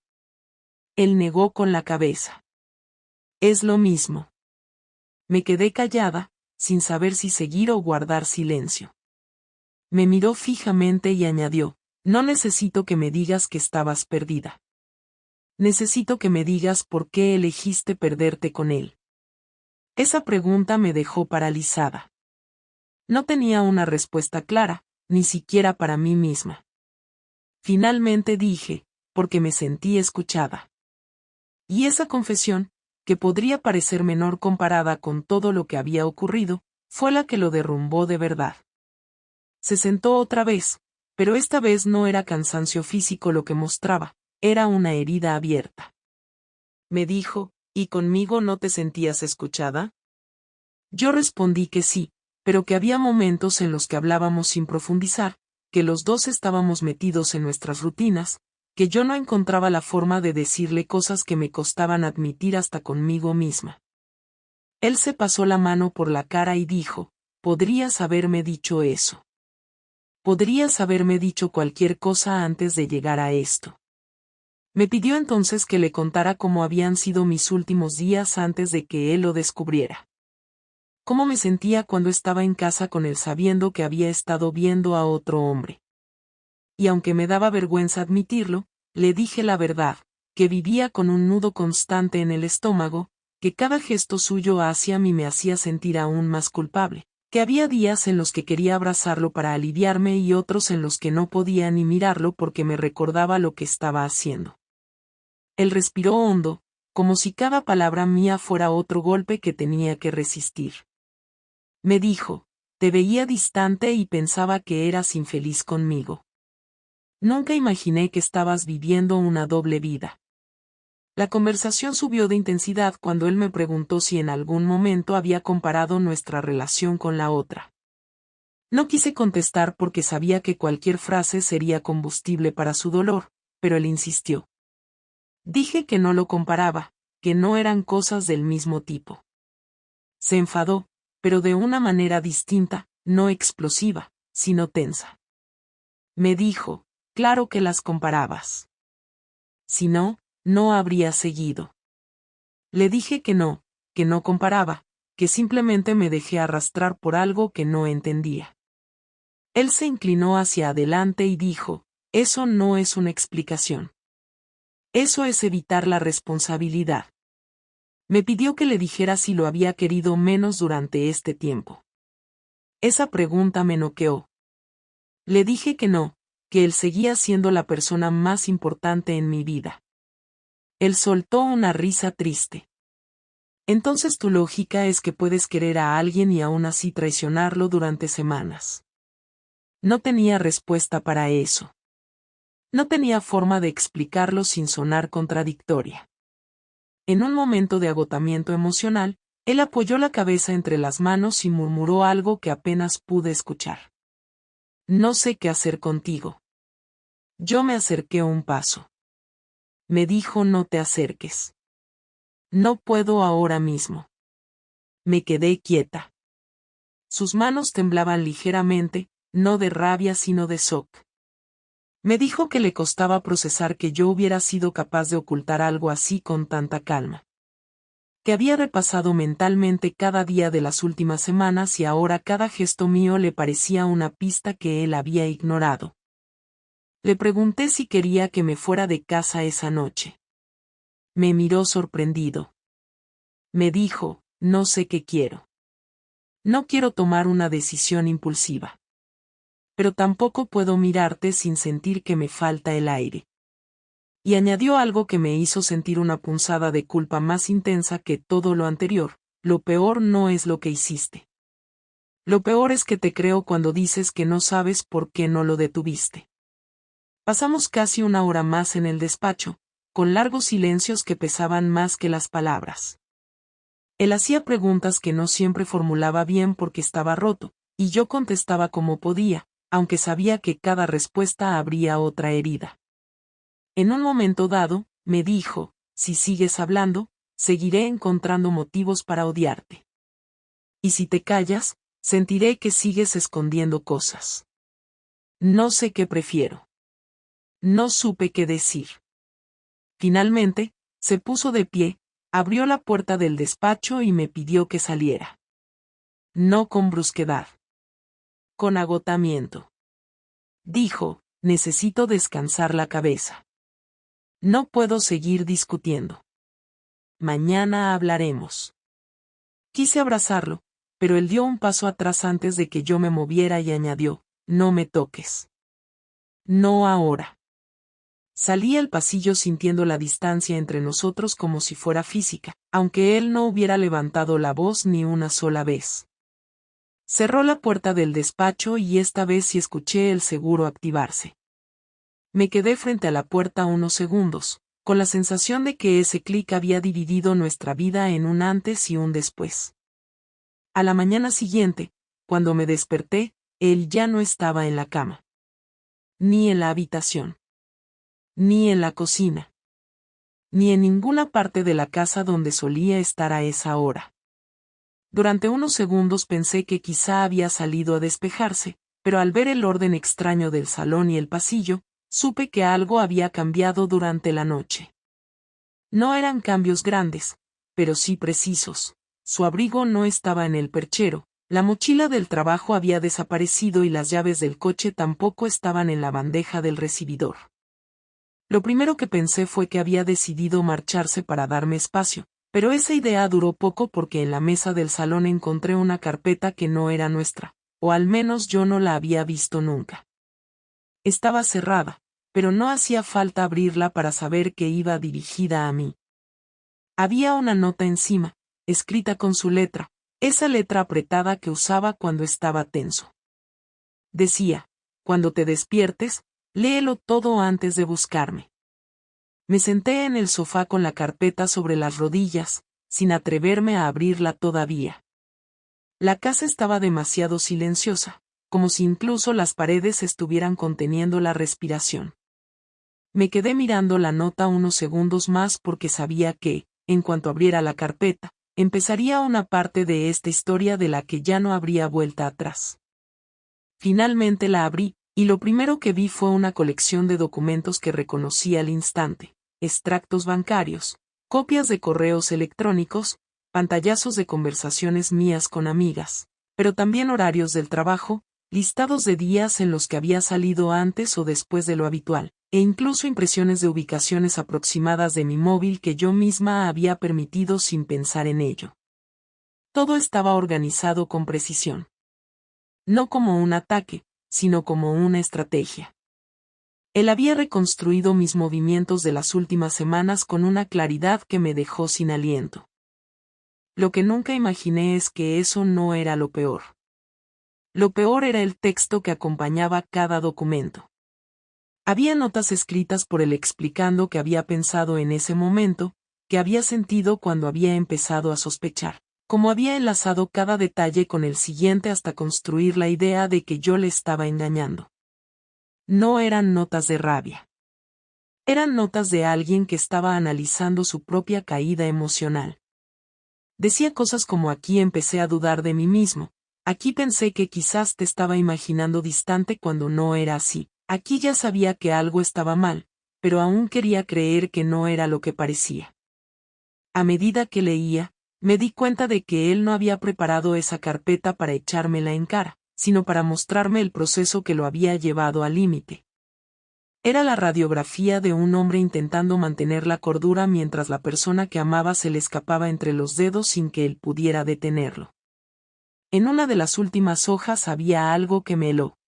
Él negó con la cabeza. Es lo mismo. Me quedé callada, sin saber si seguir o guardar silencio. Me miró fijamente y añadió, no necesito que me digas que estabas perdida. Necesito que me digas por qué elegiste perderte con él. Esa pregunta me dejó paralizada. No tenía una respuesta clara, ni siquiera para mí misma. Finalmente dije, porque me sentí escuchada. Y esa confesión, que podría parecer menor comparada con todo lo que había ocurrido, fue la que lo derrumbó de verdad. Se sentó otra vez, pero esta vez no era cansancio físico lo que mostraba, era una herida abierta. Me dijo, ¿y conmigo no te sentías escuchada? Yo respondí que sí, pero que había momentos en los que hablábamos sin profundizar, que los dos estábamos metidos en nuestras rutinas, que yo no encontraba la forma de decirle cosas que me costaban admitir hasta conmigo misma. Él se pasó la mano por la cara y dijo, podrías haberme dicho eso. Podrías haberme dicho cualquier cosa antes de llegar a esto. Me pidió entonces que le contara cómo habían sido mis últimos días antes de que él lo descubriera. Cómo me sentía cuando estaba en casa con él sabiendo que había estado viendo a otro hombre. Y aunque me daba vergüenza admitirlo, le dije la verdad, que vivía con un nudo constante en el estómago, que cada gesto suyo hacia mí me hacía sentir aún más culpable, que había días en los que quería abrazarlo para aliviarme y otros en los que no podía ni mirarlo porque me recordaba lo que estaba haciendo. Él respiró hondo, como si cada palabra mía fuera otro golpe que tenía que resistir. Me dijo, te veía distante y pensaba que eras infeliz conmigo. Nunca imaginé que estabas viviendo una doble vida. La conversación subió de intensidad cuando él me preguntó si en algún momento había comparado nuestra relación con la otra. No quise contestar porque sabía que cualquier frase sería combustible para su dolor, pero él insistió. Dije que no lo comparaba, que no eran cosas del mismo tipo. Se enfadó, pero de una manera distinta, no explosiva, sino tensa. Me dijo, claro que las comparabas. Si no, no habría seguido. Le dije que no comparaba, que simplemente me dejé arrastrar por algo que no entendía. Él se inclinó hacia adelante y dijo, eso no es una explicación. Eso es evitar la responsabilidad. Me pidió que le dijera si lo había querido menos durante este tiempo. Esa pregunta me noqueó. Le dije que no, que él seguía siendo la persona más importante en mi vida. Él soltó una risa triste. Entonces tu lógica es que puedes querer a alguien y aún así traicionarlo durante semanas. No tenía respuesta para eso. No tenía forma de explicarlo sin sonar contradictoria. En un momento de agotamiento emocional, él apoyó la cabeza entre las manos y murmuró algo que apenas pude escuchar. No sé qué hacer contigo. Yo me acerqué un paso. Me dijo no te acerques. No puedo ahora mismo. Me quedé quieta. Sus manos temblaban ligeramente, no de rabia sino de shock. Me dijo que le costaba procesar que yo hubiera sido capaz de ocultar algo así con tanta calma. Que había repasado mentalmente cada día de las últimas semanas y ahora cada gesto mío le parecía una pista que él había ignorado. Le pregunté si quería que me fuera de casa esa noche. Me miró sorprendido. Me dijo, no sé qué quiero. No quiero tomar una decisión impulsiva. Pero tampoco puedo mirarte sin sentir que me falta el aire. Y añadió algo que me hizo sentir una punzada de culpa más intensa que todo lo anterior: lo peor no es lo que hiciste. Lo peor es que te creo cuando dices que no sabes por qué no lo detuviste. Pasamos casi una hora más en el despacho, con largos silencios que pesaban más que las palabras. Él hacía preguntas que no siempre formulaba bien porque estaba roto, y yo contestaba como podía, aunque sabía que cada respuesta abría otra herida. En un momento dado, me dijo, si sigues hablando, seguiré encontrando motivos para odiarte. Y si te callas, sentiré que sigues escondiendo cosas. No sé qué prefiero. No supe qué decir. Finalmente, se puso de pie, abrió la puerta del despacho y me pidió que saliera. No con brusquedad. Con agotamiento. Dijo, necesito descansar la cabeza. No puedo seguir discutiendo. Mañana hablaremos. Quise abrazarlo, pero él dio un paso atrás antes de que yo me moviera y añadió, no me toques. No ahora. Salí al pasillo sintiendo la distancia entre nosotros como si fuera física, aunque él no hubiera levantado la voz ni una sola vez. Cerró la puerta del despacho y esta vez sí escuché el seguro activarse. Me quedé frente a la puerta unos segundos, con la sensación de que ese clic había dividido nuestra vida en un antes y un después. A la mañana siguiente, cuando me desperté, él ya no estaba en la cama. Ni en la habitación. Ni en la cocina. Ni en ninguna parte de la casa donde solía estar a esa hora. Durante unos segundos pensé que quizá había salido a despejarse, pero al ver el orden extraño del salón y el pasillo, supe que algo había cambiado durante la noche. No eran cambios grandes, pero sí precisos. Su abrigo no estaba en el perchero, la mochila del trabajo había desaparecido y las llaves del coche tampoco estaban en la bandeja del recibidor. Lo primero que pensé fue que había decidido marcharse para darme espacio, pero esa idea duró poco porque en la mesa del salón encontré una carpeta que no era nuestra, o al menos yo no la había visto nunca. Estaba cerrada, pero no hacía falta abrirla para saber que iba dirigida a mí. Había una nota encima, escrita con su letra, esa letra apretada que usaba cuando estaba tenso. Decía, cuando te despiertes, léelo todo antes de buscarme. Me senté en el sofá con la carpeta sobre las rodillas, sin atreverme a abrirla todavía. La casa estaba demasiado silenciosa, como si incluso las paredes estuvieran conteniendo la respiración. Me quedé mirando la nota unos segundos más porque sabía que, en cuanto abriera la carpeta, empezaría una parte de esta historia de la que ya no habría vuelta atrás. Finalmente la abrí, y lo primero que vi fue una colección de documentos que reconocí al instante: extractos bancarios, copias de correos electrónicos, pantallazos de conversaciones mías con amigas, pero también horarios del trabajo, listados de días en los que había salido antes o después de lo habitual, e incluso impresiones de ubicaciones aproximadas de mi móvil que yo misma había permitido sin pensar en ello. Todo estaba organizado con precisión. No como un ataque, sino como una estrategia. Él había reconstruido mis movimientos de las últimas semanas con una claridad que me dejó sin aliento. Lo que nunca imaginé es que eso no era lo peor. Lo peor era el texto que acompañaba cada documento. Había notas escritas por él explicando qué había pensado en ese momento, qué había sentido cuando había empezado a sospechar, cómo había enlazado cada detalle con el siguiente hasta construir la idea de que yo le estaba engañando. No eran notas de rabia. Eran notas de alguien que estaba analizando su propia caída emocional. Decía cosas como: aquí empecé a dudar de mí mismo, aquí pensé que quizás te estaba imaginando distante cuando no era así, Aquí ya sabía que algo estaba mal, pero aún quería creer que no era lo que parecía. A medida que leía, me di cuenta de que él no había preparado esa carpeta para echármela en cara, sino para mostrarme el proceso que lo había llevado al límite. Era la radiografía de un hombre intentando mantener la cordura mientras la persona que amaba se le escapaba entre los dedos sin que él pudiera detenerlo. En una de las últimas hojas había algo que me heló.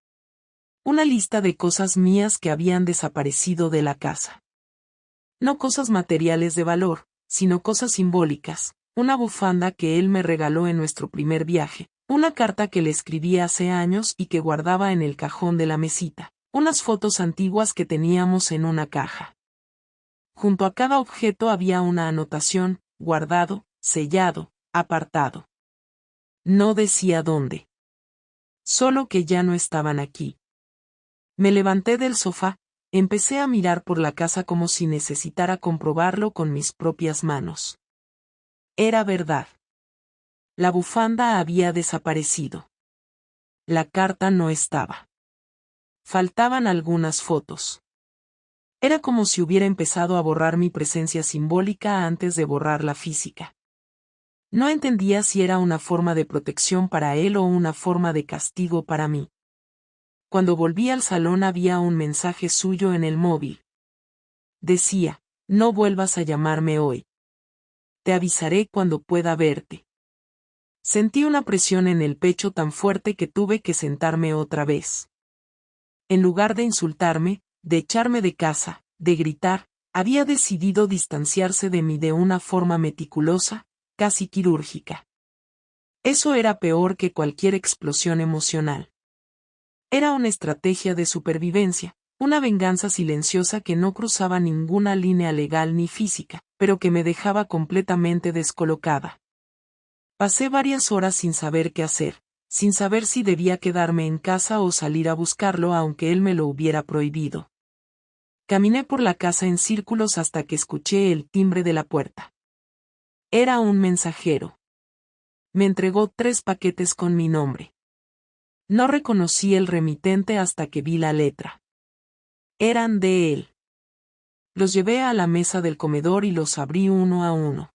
Una lista de cosas mías que habían desaparecido de la casa. No cosas materiales de valor, sino cosas simbólicas, una bufanda que él me regaló en nuestro primer viaje, una carta que le escribí hace años y que guardaba en el cajón de la mesita, unas fotos antiguas que teníamos en una caja. Junto a cada objeto había una anotación, guardado, sellado, apartado. No decía dónde. Solo que ya no estaban aquí. Me levanté del sofá, empecé a mirar por la casa como si necesitara comprobarlo con mis propias manos. Era verdad. La bufanda había desaparecido. La carta no estaba. Faltaban algunas fotos. Era como si hubiera empezado a borrar mi presencia simbólica antes de borrar la física. No entendía si era una forma de protección para él o una forma de castigo para mí. Cuando volví al salón había un mensaje suyo en el móvil. Decía, no vuelvas a llamarme hoy. Te avisaré cuando pueda verte. Sentí una presión en el pecho tan fuerte que tuve que sentarme otra vez. En lugar de insultarme, de echarme de casa, de gritar, había decidido distanciarse de mí de una forma meticulosa, casi quirúrgica. Eso era peor que cualquier explosión emocional. Era una estrategia de supervivencia, una venganza silenciosa que no cruzaba ninguna línea legal ni física, pero que me dejaba completamente descolocada. Pasé varias horas sin saber qué hacer, sin saber si debía quedarme en casa o salir a buscarlo aunque él me lo hubiera prohibido. Caminé por la casa en círculos hasta que escuché el timbre de la puerta. Era un mensajero. Me entregó 3 paquetes con mi nombre. No reconocí el remitente hasta que vi la letra. Eran de él. Los llevé a la mesa del comedor y los abrí uno a uno.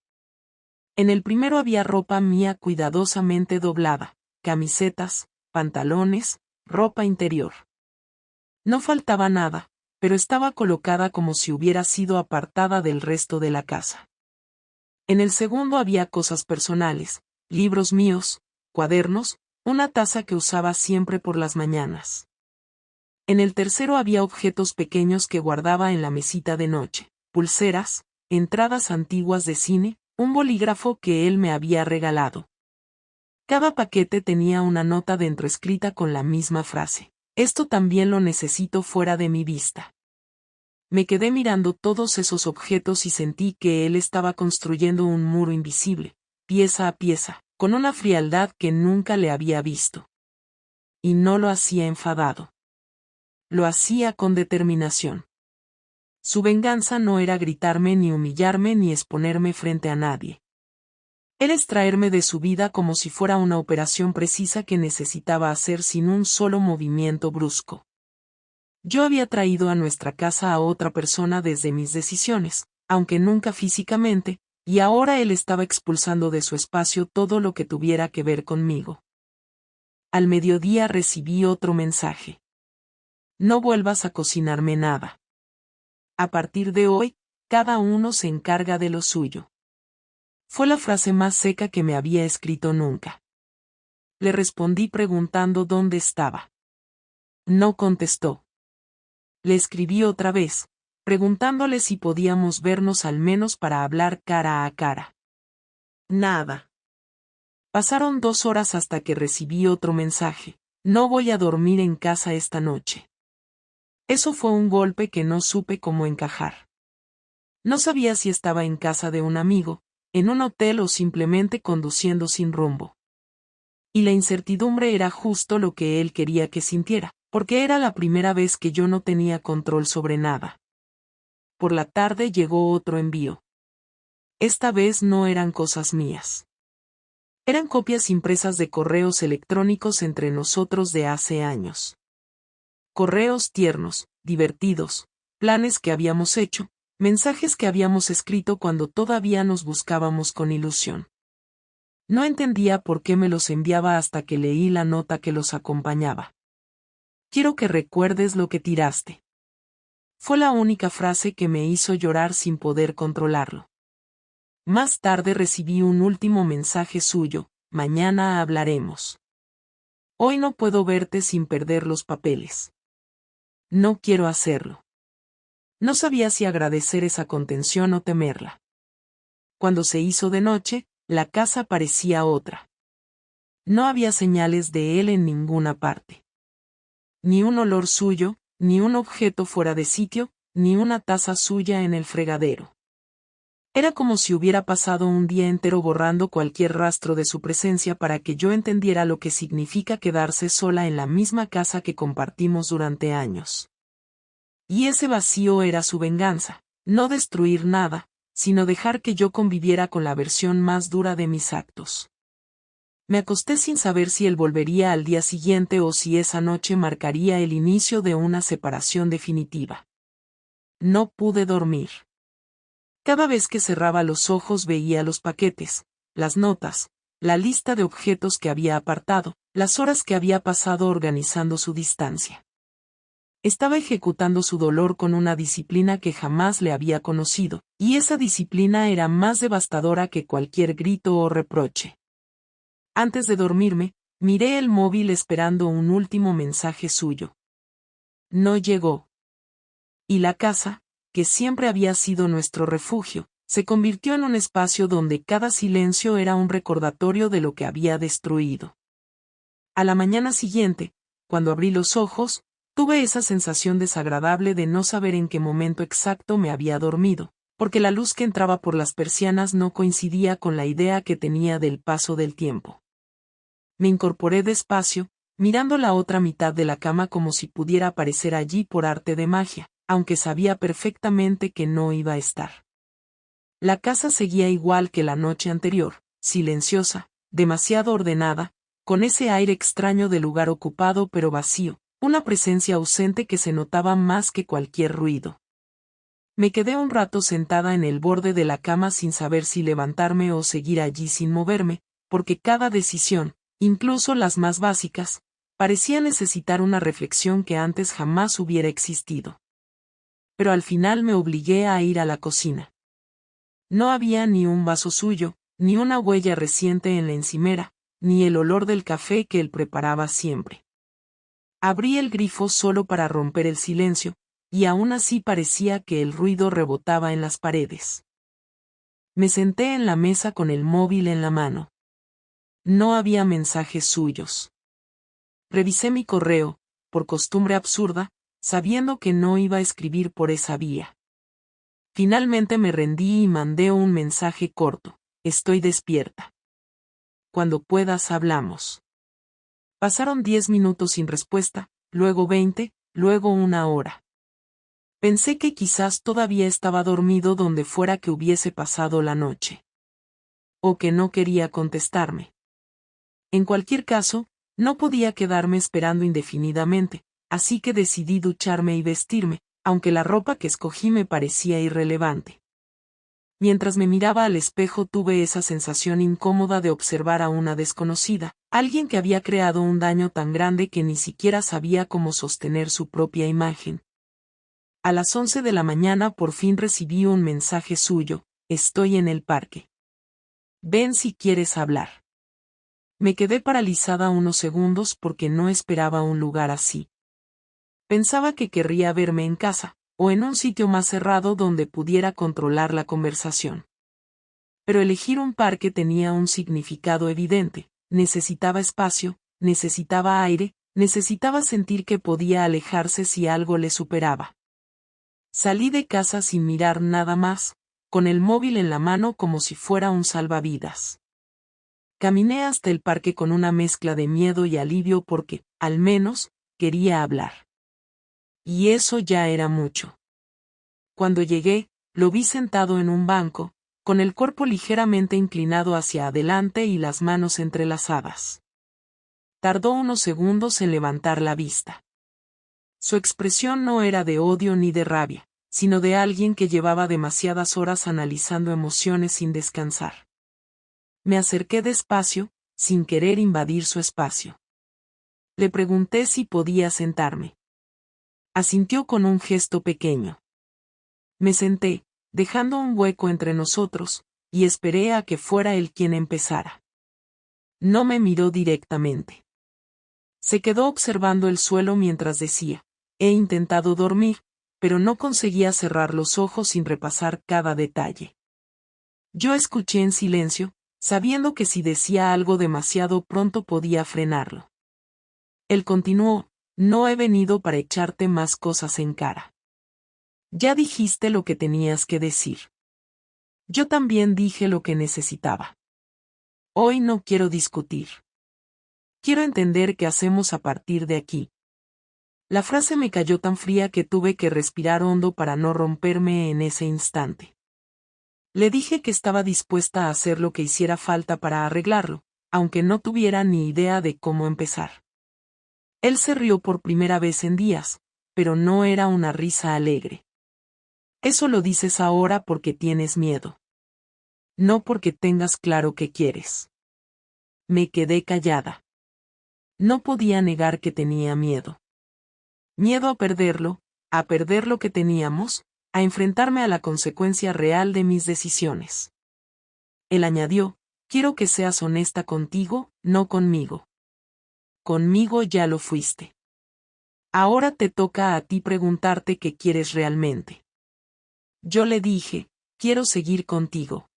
En el primero había ropa mía cuidadosamente doblada, camisetas, pantalones, ropa interior. No faltaba nada, pero estaba colocada como si hubiera sido apartada del resto de la casa. En el segundo había cosas personales, libros míos, cuadernos, una taza que usaba siempre por las mañanas. En el tercero había objetos pequeños que guardaba en la mesita de noche, pulseras, entradas antiguas de cine, un bolígrafo que él me había regalado. Cada paquete tenía una nota dentro escrita con la misma frase. Esto también lo necesito fuera de mi vista. Me quedé mirando todos esos objetos y sentí que él estaba construyendo un muro invisible, pieza a pieza, con una frialdad que nunca le había visto. Y no lo hacía enfadado. Lo hacía con determinación. Su venganza no era gritarme ni humillarme ni exponerme frente a nadie. Era extraerme de su vida como si fuera una operación precisa que necesitaba hacer sin un solo movimiento brusco. Yo había traído a nuestra casa a otra persona desde mis decisiones, aunque nunca físicamente, y ahora él estaba expulsando de su espacio todo lo que tuviera que ver conmigo. Al mediodía recibí otro mensaje. No vuelvas a cocinarme nada. A partir de hoy, cada uno se encarga de lo suyo. Fue la frase más seca que me había escrito nunca. Le respondí preguntando dónde estaba. No contestó. Le escribí otra vez, preguntándole si podíamos vernos al menos para hablar cara a cara. Nada. Pasaron 2 horas hasta que recibí otro mensaje. No voy a dormir en casa esta noche. Eso fue un golpe que no supe cómo encajar. No sabía si estaba en casa de un amigo, en un hotel o simplemente conduciendo sin rumbo. Y la incertidumbre era justo lo que él quería que sintiera, porque era la primera vez que yo no tenía control sobre nada. Por la tarde llegó otro envío. Esta vez no eran cosas mías. Eran copias impresas de correos electrónicos entre nosotros de hace años. Correos tiernos, divertidos, planes que habíamos hecho, mensajes que habíamos escrito cuando todavía nos buscábamos con ilusión. No entendía por qué me los enviaba hasta que leí la nota que los acompañaba. Quiero que recuerdes lo que tiraste. Fue la única frase que me hizo llorar sin poder controlarlo. Más tarde recibí un último mensaje suyo: mañana hablaremos. Hoy no puedo verte sin perder los papeles. No quiero hacerlo. No sabía si agradecer esa contención o temerla. Cuando se hizo de noche, la casa parecía otra. No había señales de él en ninguna parte. Ni un olor suyo, ni un objeto fuera de sitio, ni una taza suya en el fregadero. Era como si hubiera pasado un día entero borrando cualquier rastro de su presencia para que yo entendiera lo que significa quedarse sola en la misma casa que compartimos durante años. Y ese vacío era su venganza, no destruir nada, sino dejar que yo conviviera con la versión más dura de mis actos. Me acosté sin saber si él volvería al día siguiente o si esa noche marcaría el inicio de una separación definitiva. No pude dormir. Cada vez que cerraba los ojos veía los paquetes, las notas, la lista de objetos que había apartado, las horas que había pasado organizando su distancia. Estaba ejecutando su dolor con una disciplina que jamás le había conocido, y esa disciplina era más devastadora que cualquier grito o reproche. Antes de dormirme, miré el móvil esperando un último mensaje suyo. No llegó. Y la casa, que siempre había sido nuestro refugio, se convirtió en un espacio donde cada silencio era un recordatorio de lo que había destruido. A la mañana siguiente, cuando abrí los ojos, tuve esa sensación desagradable de no saber en qué momento exacto me había dormido, porque la luz que entraba por las persianas no coincidía con la idea que tenía del paso del tiempo. Me incorporé despacio, mirando la otra mitad de la cama como si pudiera aparecer allí por arte de magia, aunque sabía perfectamente que no iba a estar. La casa seguía igual que la noche anterior, silenciosa, demasiado ordenada, con ese aire extraño de lugar ocupado pero vacío, una presencia ausente que se notaba más que cualquier ruido. Me quedé un rato sentada en el borde de la cama sin saber si levantarme o seguir allí sin moverme, porque cada decisión, incluso las más básicas, parecía necesitar una reflexión que antes jamás hubiera existido. Pero al final me obligué a ir a la cocina. No había ni un vaso suyo, ni una huella reciente en la encimera, ni el olor del café que él preparaba siempre. Abrí el grifo solo para romper el silencio, y aún así parecía que el ruido rebotaba en las paredes. Me senté en la mesa con el móvil en la mano. No había mensajes suyos. Revisé mi correo, por costumbre absurda, sabiendo que no iba a escribir por esa vía. Finalmente me rendí y mandé un mensaje corto: estoy despierta. Cuando puedas hablamos. Pasaron 10 minutos sin respuesta, luego 20, luego 1 hora. Pensé que quizás todavía estaba dormido donde fuera que hubiese pasado la noche. O que no quería contestarme. En cualquier caso, no podía quedarme esperando indefinidamente, así que decidí ducharme y vestirme, aunque la ropa que escogí me parecía irrelevante. Mientras me miraba al espejo tuve esa sensación incómoda de observar a una desconocida, alguien que había creado un daño tan grande que ni siquiera sabía cómo sostener su propia imagen. A las 11 de la mañana por fin recibí un mensaje suyo: estoy en el parque. Ven si quieres hablar. Me quedé paralizada unos segundos porque no esperaba un lugar así. Pensaba que querría verme en casa, o en un sitio más cerrado donde pudiera controlar la conversación. Pero elegir un parque tenía un significado evidente: necesitaba espacio, necesitaba aire, necesitaba sentir que podía alejarse si algo le superaba. Salí de casa sin mirar nada más, con el móvil en la mano como si fuera un salvavidas. Caminé hasta el parque con una mezcla de miedo y alivio porque, al menos, quería hablar. Y eso ya era mucho. Cuando llegué, lo vi sentado en un banco, con el cuerpo ligeramente inclinado hacia adelante y las manos entrelazadas. Tardó unos segundos en levantar la vista. Su expresión no era de odio ni de rabia, sino de alguien que llevaba demasiadas horas analizando emociones sin descansar. Me acerqué despacio, sin querer invadir su espacio. Le pregunté si podía sentarme. Asintió con un gesto pequeño. Me senté, dejando un hueco entre nosotros, y esperé a que fuera él quien empezara. No me miró directamente. Se quedó observando el suelo mientras decía, he intentado dormir, pero no conseguía cerrar los ojos sin repasar cada detalle. Yo escuché en silencio, sabiendo que si decía algo demasiado pronto podía frenarlo. Él continuó, no he venido para echarte más cosas en cara. Ya dijiste lo que tenías que decir. Yo también dije lo que necesitaba. Hoy no quiero discutir. Quiero entender qué hacemos a partir de aquí. La frase me cayó tan fría que tuve que respirar hondo para no romperme en ese instante. Le dije que estaba dispuesta a hacer lo que hiciera falta para arreglarlo, aunque no tuviera ni idea de cómo empezar. Él se rió por primera vez en días, pero no era una risa alegre. Eso lo dices ahora porque tienes miedo. No porque tengas claro qué quieres. Me quedé callada. No podía negar que tenía miedo. Miedo a perder lo que teníamos, a enfrentarme a la consecuencia real de mis decisiones. Él añadió, quiero que seas honesta contigo, no conmigo. Conmigo ya lo fuiste. Ahora te toca a ti preguntarte qué quieres realmente. Yo le dije, quiero seguir contigo.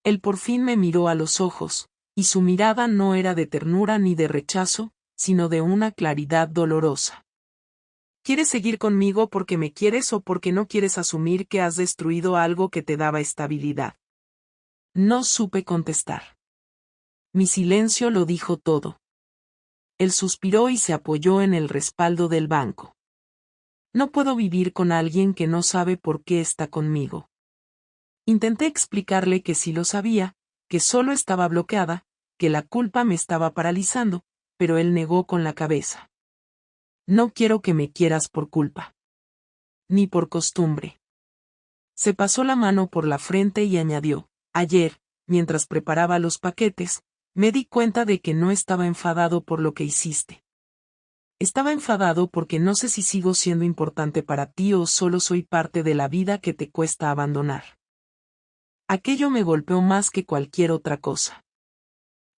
Él por fin me miró a los ojos, y su mirada no era de ternura ni de rechazo, sino de una claridad dolorosa. ¿Quieres seguir conmigo porque me quieres o porque no quieres asumir que has destruido algo que te daba estabilidad? No supe contestar. Mi silencio lo dijo todo. Él suspiró y se apoyó en el respaldo del banco. No puedo vivir con alguien que no sabe por qué está conmigo. Intenté explicarle que sí lo sabía, que solo estaba bloqueada, que la culpa me estaba paralizando, pero él negó con la cabeza. No quiero que me quieras por culpa. Ni por costumbre. Se pasó la mano por la frente y añadió, ayer, mientras preparaba los paquetes, me di cuenta de que no estaba enfadado por lo que hiciste. Estaba enfadado porque no sé si sigo siendo importante para ti o solo soy parte de la vida que te cuesta abandonar. Aquello me golpeó más que cualquier otra cosa.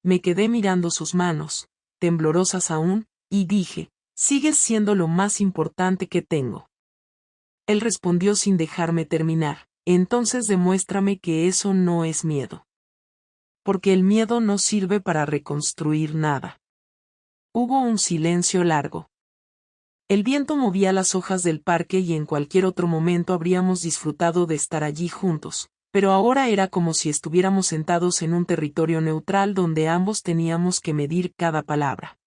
Me quedé mirando sus manos, temblorosas aún, y dije, sigues siendo lo más importante que tengo. Él respondió sin dejarme terminar, entonces demuéstrame que eso no es miedo. Porque el miedo no sirve para reconstruir nada. Hubo un silencio largo. El viento movía las hojas del parque y en cualquier otro momento habríamos disfrutado de estar allí juntos, pero ahora era como si estuviéramos sentados en un territorio neutral donde ambos teníamos que medir cada palabra.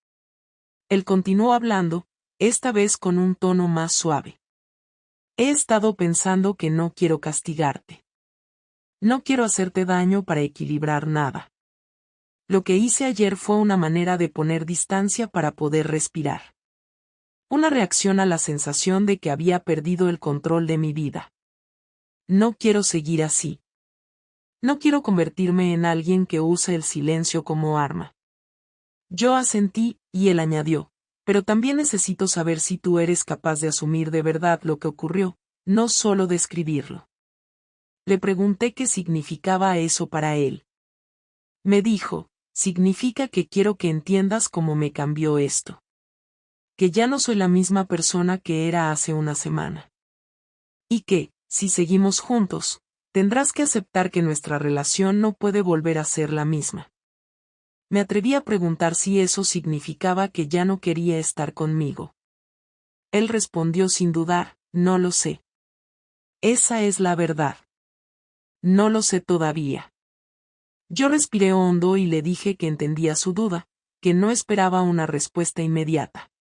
Él continuó hablando, esta vez con un tono más suave. He estado pensando que no quiero castigarte. No quiero hacerte daño para equilibrar nada. Lo que hice ayer fue una manera de poner distancia para poder respirar. Una reacción a la sensación de que había perdido el control de mi vida. No quiero seguir así. No quiero convertirme en alguien que use el silencio como arma. Yo asentí, y él añadió, pero también necesito saber si tú eres capaz de asumir de verdad lo que ocurrió, no solo describirlo. Le pregunté qué significaba eso para él. Me dijo, significa que quiero que entiendas cómo me cambió esto. Que ya no soy la misma persona que era hace una semana. Y que, si seguimos juntos, tendrás que aceptar que nuestra relación no puede volver a ser la misma. Me atreví a preguntar si eso significaba que ya no quería estar conmigo. Él respondió sin dudar, no lo sé. Esa es la verdad. No lo sé todavía. Yo respiré hondo y le dije que entendía su duda, que no esperaba una respuesta inmediata.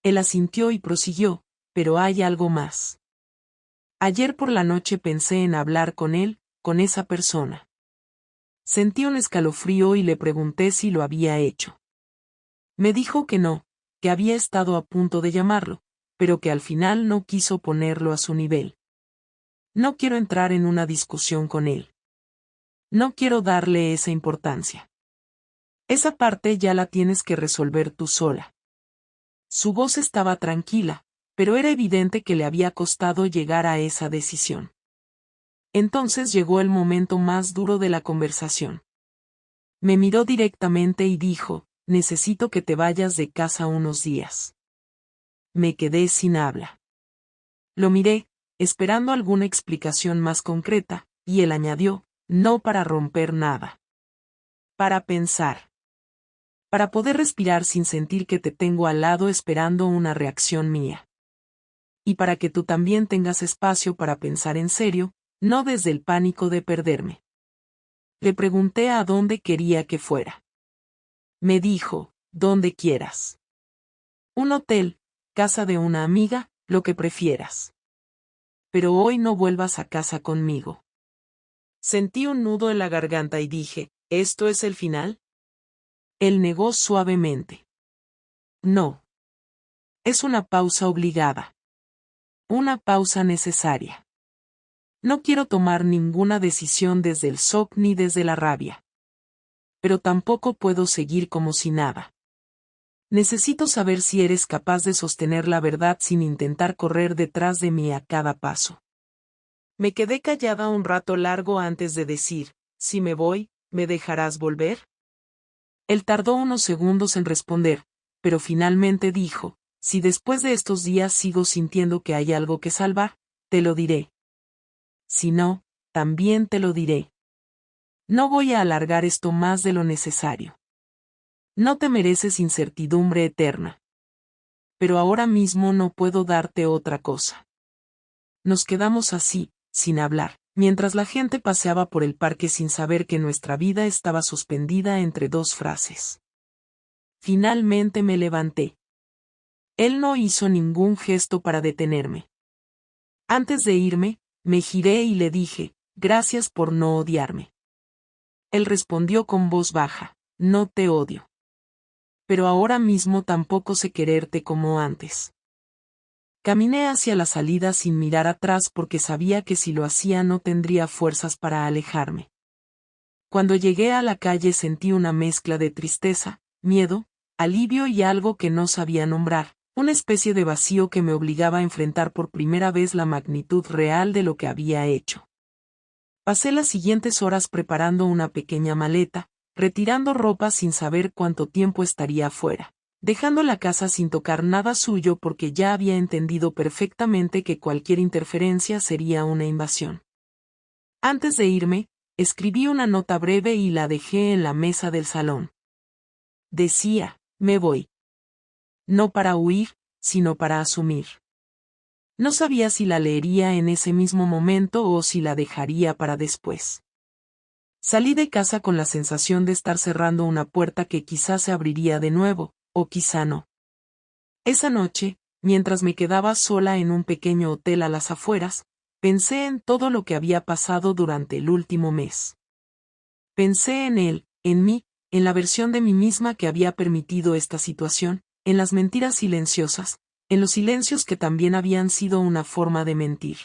Él asintió y prosiguió, pero hay algo más. Ayer por la noche pensé en hablar con él, con esa persona. Sentí un escalofrío y le pregunté si lo había hecho. Me dijo que no, que había estado a punto de llamarlo, pero que al final no quiso ponerlo a su nivel. No quiero entrar en una discusión con él. No quiero darle esa importancia. Esa parte ya la tienes que resolver tú sola. Su voz estaba tranquila, pero era evidente que le había costado llegar a esa decisión. Entonces llegó el momento más duro de la conversación. Me miró directamente y dijo, necesito que te vayas de casa unos días. Me quedé sin habla. Lo miré, esperando alguna explicación más concreta, y él añadió, no para romper nada. Para pensar. Para poder respirar sin sentir que te tengo al lado esperando una reacción mía. Y para que tú también tengas espacio para pensar en serio, no desde el pánico de perderme. Le pregunté a dónde quería que fuera. Me dijo, donde quieras. Un hotel, casa de una amiga, lo que prefieras. Pero hoy no vuelvas a casa conmigo. Sentí un nudo en la garganta y dije, ¿esto es el final? Él negó suavemente. No. Es una pausa obligada. Una pausa necesaria. No quiero tomar ninguna decisión desde el shock ni desde la rabia. Pero tampoco puedo seguir como si nada. Necesito saber si eres capaz de sostener la verdad sin intentar correr detrás de mí a cada paso. Me quedé callada un rato largo antes de decir, si me voy, ¿me dejarás volver? Él tardó unos segundos en responder, pero finalmente dijo, si después de estos días sigo sintiendo que hay algo que salvar, te lo diré. Si no, también te lo diré. No voy a alargar esto más de lo necesario. No te mereces incertidumbre eterna. Pero ahora mismo no puedo darte otra cosa. Nos quedamos así, sin hablar, mientras la gente paseaba por el parque sin saber que nuestra vida estaba suspendida entre dos frases. Finalmente me levanté. Él no hizo ningún gesto para detenerme. Antes de irme, me giré y le dije, gracias por no odiarme. Él respondió con voz baja, no te odio. Pero ahora mismo tampoco sé quererte como antes. Caminé hacia la salida sin mirar atrás porque sabía que si lo hacía no tendría fuerzas para alejarme. Cuando llegué a la calle sentí una mezcla de tristeza, miedo, alivio y algo que no sabía nombrar, una especie de vacío que me obligaba a enfrentar por primera vez la magnitud real de lo que había hecho. Pasé las siguientes horas preparando una pequeña maleta, retirando ropa sin saber cuánto tiempo estaría afuera, dejando la casa sin tocar nada suyo porque ya había entendido perfectamente que cualquier interferencia sería una invasión. Antes de irme, escribí una nota breve y la dejé en la mesa del salón. Decía, me voy. No para huir, sino para asumir. No sabía si la leería en ese mismo momento o si la dejaría para después. Salí de casa con la sensación de estar cerrando una puerta que quizá se abriría de nuevo, o quizá no. Esa noche, mientras me quedaba sola en un pequeño hotel a las afueras, pensé en todo lo que había pasado durante el último mes. Pensé en él, en mí, en la versión de mí misma que había permitido esta situación, en las mentiras silenciosas, en los silencios que también habían sido una forma de mentir.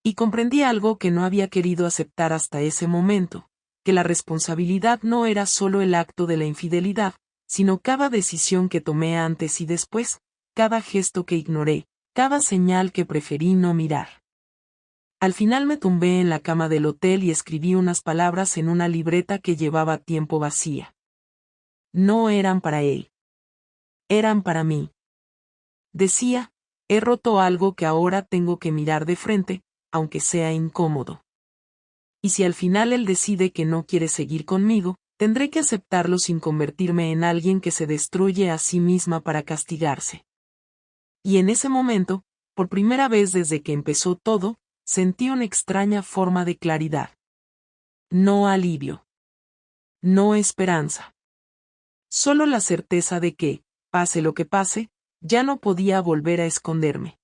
Y comprendí algo que no había querido aceptar hasta ese momento, que la responsabilidad no era solo el acto de la infidelidad, sino cada decisión que tomé antes y después, cada gesto que ignoré, cada señal que preferí no mirar. Al final me tumbé en la cama del hotel y escribí unas palabras en una libreta que llevaba tiempo vacía. No eran para él. Eran para mí. Decía, he roto algo que ahora tengo que mirar de frente, aunque sea incómodo. Y si al final él decide que no quiere seguir conmigo, tendré que aceptarlo sin convertirme en alguien que se destruye a sí misma para castigarse. Y en ese momento, por primera vez desde que empezó todo, sentí una extraña forma de claridad. No alivio. No esperanza. Solo la certeza de que, pase lo que pase, ya no podía volver a esconderme.